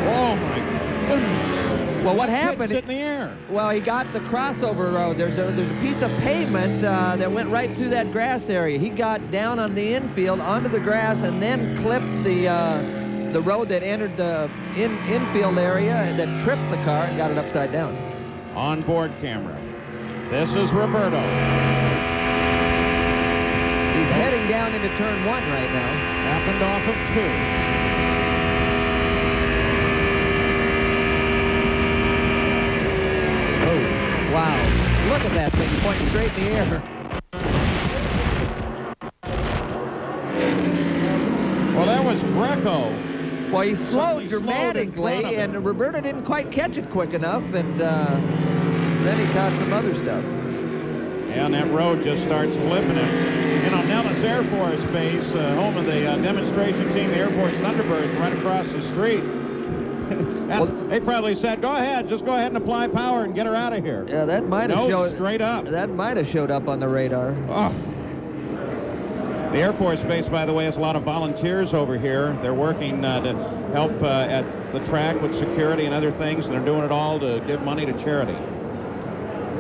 Oh, my goodness. Well, what happened? Pitched it in the air. Well, he got the crossover road. There's a piece of pavement that went right through that grass area. He got down on the infield onto the grass and then clipped the road that entered the infield area and that tripped the car and got it upside down. On-board camera. This is Roberto. He's heading down into turn 1 right now. Happened off of 2. Wow, look at that thing pointing straight in the air. Well, that was Greco. Well, he slowed dramatically, and Roberto didn't quite catch it quick enough, and then he caught some other stuff. Yeah, and that road just starts flipping him. You know, Nellis Air Force Base, home of the demonstration team, the Air Force Thunderbirds, right across the street. They probably said, "Go ahead, just go ahead and apply power and get her out of here." Yeah, that might have showed straight up. That might have showed up on the radar. Oh. The Air Force Base, by the way, has a lot of volunteers over here. They're working to help at the track with security and other things, and they're doing it all to give money to charity.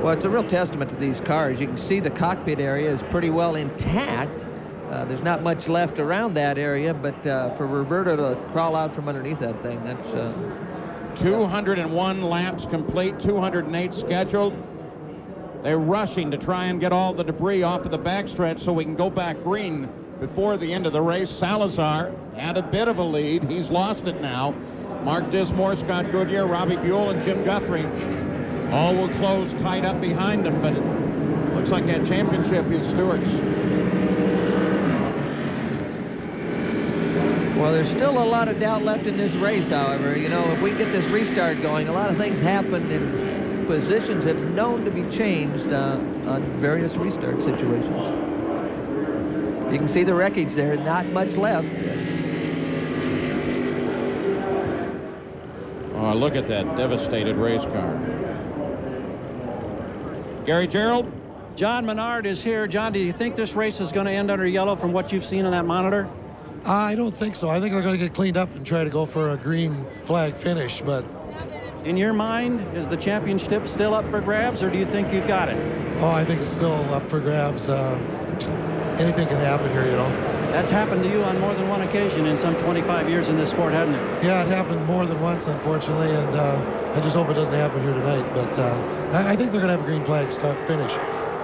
Well, it's a real testament to these cars. You can see the cockpit area is pretty well intact. There's not much left around that area, but for Roberto to crawl out from underneath that thing, that's... 201 laps complete, 208 scheduled. They're rushing to try and get all the debris off of the backstretch so we can go back green before the end of the race. Salazar had a bit of a lead. He's lost it now. Mark Dismore, Scott Goodyear, Robbie Buell, and Jim Guthrie all will close tight up behind them, but it looks like that championship is Stewart's. Well, there's still a lot of doubt left in this race, however. You know, if we get this restart going, a lot of things happen and positions have known to be changed on various restart situations. You can see the wreckage there, not much left. Oh, look at that devastated race car. Gary Gerald? John Menard is here. John, do you think this race is going to end under yellow from what you've seen on that monitor? I don't think so. I think they're going to get cleaned up and try to go for a green flag finish, but... In your mind, is the championship still up for grabs, or do you think you've got it? Oh, I think it's still up for grabs. Anything can happen here, you know. That's happened to you on more than one occasion in some 25 years in this sport, hasn't it? Yeah, it happened more than once, unfortunately, and I just hope it doesn't happen here tonight. But I think they're going to have a green flag finish.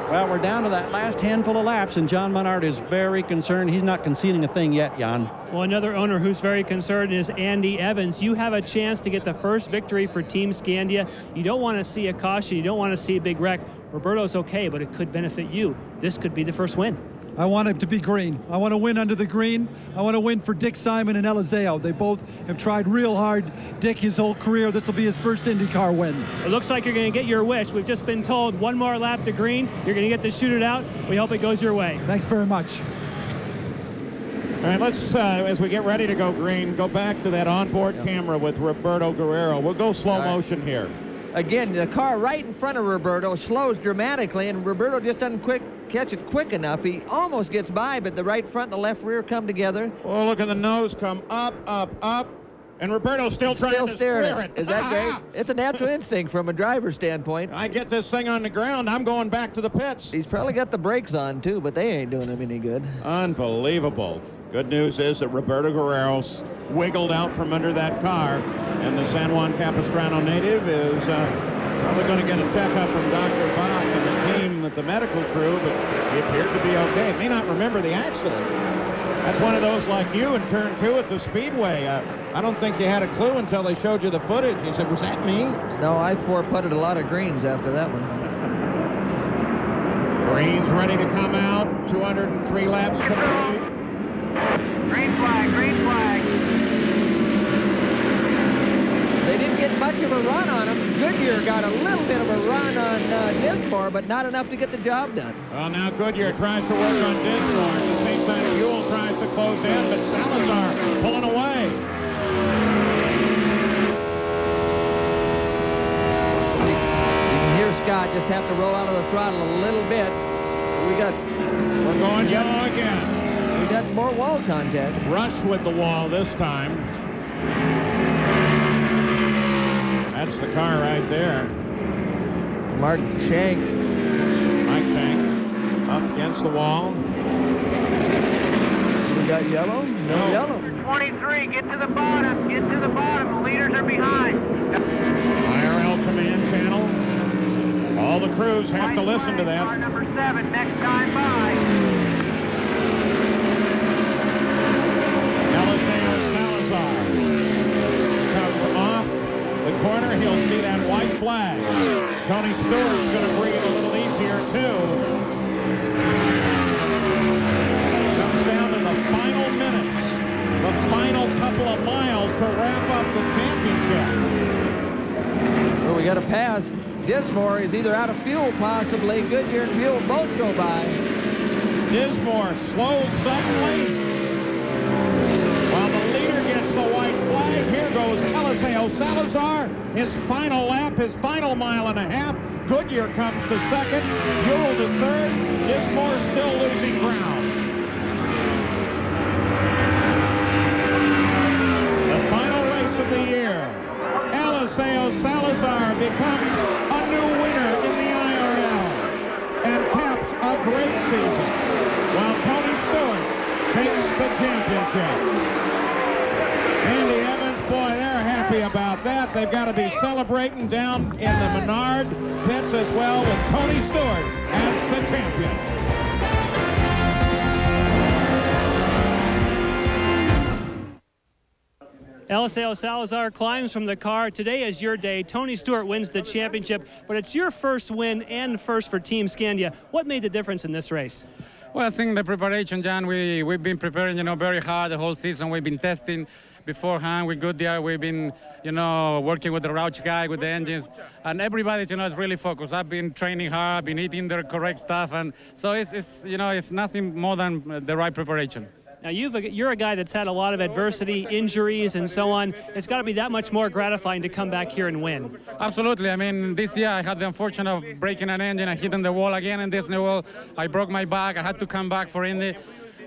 Well, we're down to that last handful of laps, and John Menard is very concerned. He's not conceding a thing yet, Jan. Well, another owner who's very concerned is Andy Evans. You have a chance to get the first victory for Team Scandia. You don't want to see a caution. You don't want to see a big wreck. Roberto's okay, but it could benefit you. This could be the first win. I want him to be green. I want to win under the green. I want to win for Dick Simon and Eliseo. They both have tried real hard. Dick, his whole career, this will be his first IndyCar win. It looks like you're going to get your wish. We've just been told one more lap to green. You're going to get to shoot it out. We hope it goes your way. Thanks very much. All right, let's, as we get ready to go green, go back to that onboard camera with Roberto Guerrero. We'll go slow motion here. Again, the car right in front of Roberto slows dramatically, and Roberto just doesn't catch it quick enough. He almost gets by, but the right front and the left rear come together. Oh, look at the nose come up, up, up. And Roberto's still trying to steer it. Is that great? It's a natural instinct from a driver's standpoint. I get this thing on the ground, I'm going back to the pits. He's probably got the brakes on, too, but they ain't doing him any good. Unbelievable. Good news is that Roberto Guerrero wiggled out from under that car, and the San Juan Capistrano native is probably going to get a checkup from Dr. Bach and the team, the medical crew, but he appeared to be okay. May not remember the accident. That's one of those like you in turn 2 at the Speedway. I don't think you had a clue until they showed you the footage. You said, was that me? No, I four-putted a lot of greens after that one. Green's ready to come out. 203 laps complete. Green flag, green flag. get much of a run on him. Goodyear got a little bit of a run on Dismore, but not enough to get the job done. Well, now Goodyear tries to work on Dismore. At the same time, Buell tries to close in, but Salazar pulling away. You can hear Scott just have to roll out of the throttle a little bit. We're going yellow again. We got more wall contact. Rush with the wall this time. That's the car right there. Mark Shank. Mike Shank up against the wall. We got yellow? No yellow. 23, get to the bottom. Get to the bottom. The leaders are behind. IRL command channel. All the crews have to listen to that. Car number 7, next time by. Eliseo Salazar comes off the corner. He'll see that white flag. Tony Stewart's going to breathe a little easier, too. Comes down to the final minutes, the final couple of miles to wrap up the championship. Well, we got to pass. Dismore is either out of fuel, possibly. Goodyear and Buell both go by. Dismore slows suddenly. While the leader gets the white flag, here goes Eliseo Salazar. His final lap, his final mile and a half. Goodyear comes to second. Buell to third. Dismore still losing ground. The final race of the year. Eliseo Salazar becomes a new winner in the IRL and caps a great season, while Tony Stewart takes the championship. Andy Evans, boy, they're happy about that. They've got to be celebrating down in the Menard pits as well with Tony Stewart as the champion. Eliseo Salazar climbs from the car. Today is your day. Tony Stewart wins the championship, but it's your first win and first for Team Scandia. What made the difference in this race? Well, I think the preparation, John, we've been preparing, very hard the whole season. We've been testing beforehand with Goodyear. We've been, working with the Rouch guy, with the engines, and everybody, is really focused. I've been training hard, I've been eating the correct stuff, and so it's nothing more than the right preparation. Now, you're a guy that's had a lot of adversity, injuries, and so on. It's got to be that much more gratifying to come back here and win. Absolutely. I mean, this year I had the unfortune of breaking an engine and hitting the wall again in this new wall. I broke my back. I had to come back for Indy.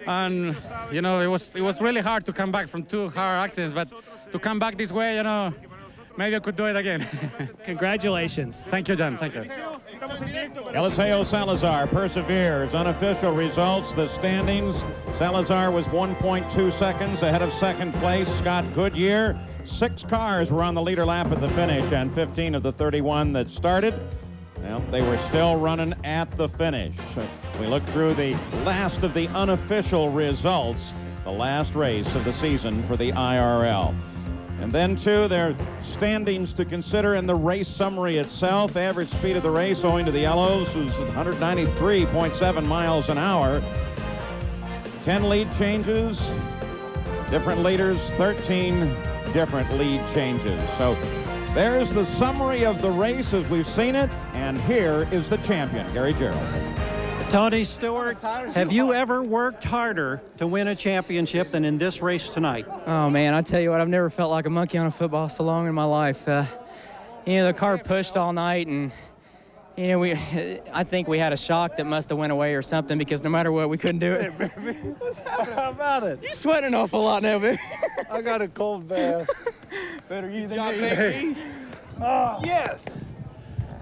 And, it was really hard to come back from 2 car accidents. But to come back this way, maybe I could do it again. Congratulations. Thank you, John. Thank you. Eliseo Salazar perseveres. Unofficial results, the standings. Salazar was 1.2 seconds ahead of second place, Scott Goodyear. 6 cars were on the leader lap at the finish, and 15 of the 31 that started, well, they were still running at the finish. We look through the last of the unofficial results, the last race of the season for the IRL. And then, too, there are standings to consider in the race summary itself. Average speed of the race, owing to the yellows, was 193.7 miles an hour. 10 lead changes, different leaders, 13 different lead changes. So there's the summary of the race as we've seen it, and here is the champion, Gary Gerald. Tony Stewart, have you ever worked harder to win a championship than in this race tonight? Oh, man, I tell you what, I've never felt like a monkey on a football so long in my life. The car pushed all night, and, I think we had a shock that must have went away or something, because no matter what, we couldn't do it. How about it? You're sweating an awful lot now, baby. I got a cold bath. Better you than me. Oh. Yes.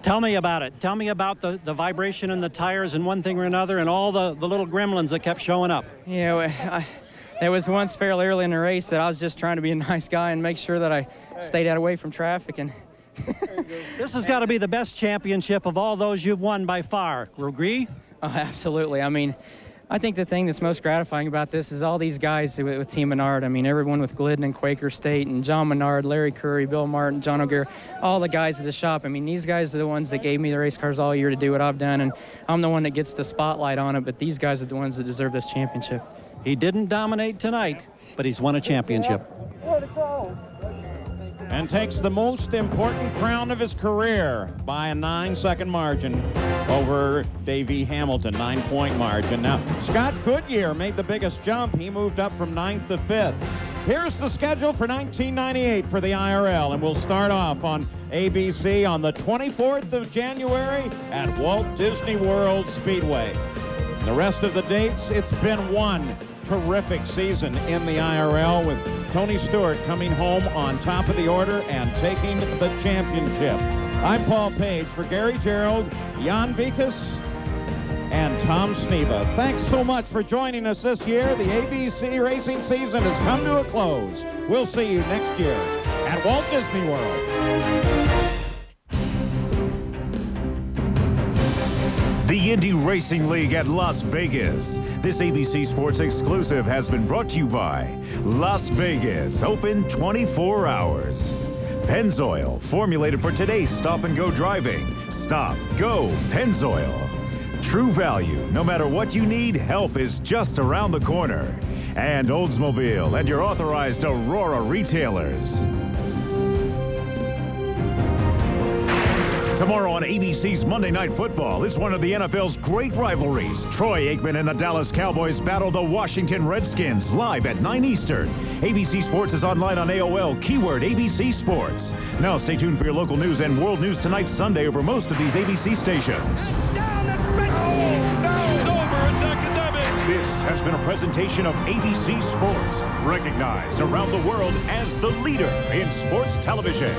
Tell me about it. Tell me about the vibration in the tires and one thing or another and all the little gremlins that kept showing up. There was once fairly early in the race that I was just trying to be a nice guy and make sure that I stayed out away from traffic. And this has got to be the best championship of all those you've won by far. Agree? Oh, absolutely. I mean, I think the thing that's most gratifying about this is all these guys with Team Menard. I mean, everyone with Glidden and Quaker State and John Menard, Larry Curry, Bill Martin, John O'Gara, all the guys at the shop. I mean, these guys are the ones that gave me the race cars all year to do what I've done, and I'm the one that gets the spotlight on it, but these guys are the ones that deserve this championship. He didn't dominate tonight, but he's won a championship. and takes the most important crown of his career by a 9-second margin over Davey Hamilton, 9-point margin. Now, Scott Goodyear made the biggest jump. He moved up from 9th to 5th. Here's the schedule for 1998 for the IRL, and we'll start off on ABC on the 24th of January at Walt Disney World Speedway. The rest of the dates, it's been one terrific season in the IRL, with Tony Stewart coming home on top of the order and taking the championship. I'm Paul Page for Gary Gerald, Jan Vikas, and Tom Sneva. Thanks so much for joining us this year. The ABC racing season has come to a close. We'll see you next year at Walt Disney World. The Indy Racing League at Las Vegas. This ABC Sports exclusive has been brought to you by Las Vegas, open 24 hours. Pennzoil, formulated for today's stop-and-go driving. Stop, go, Pennzoil. True value, no matter what you need, help is just around the corner. And Oldsmobile and your authorized Aurora retailers. Tomorrow on ABC's Monday Night Football is one of the NFL's great rivalries. Troy Aikman and the Dallas Cowboys battle the Washington Redskins live at 9 Eastern. ABC Sports is online on AOL, keyword ABC Sports. Now stay tuned for your local news and World News Tonight Sunday over most of these ABC stations. It's over. It's academic. This has been a presentation of ABC Sports, recognized around the world as the leader in sports television.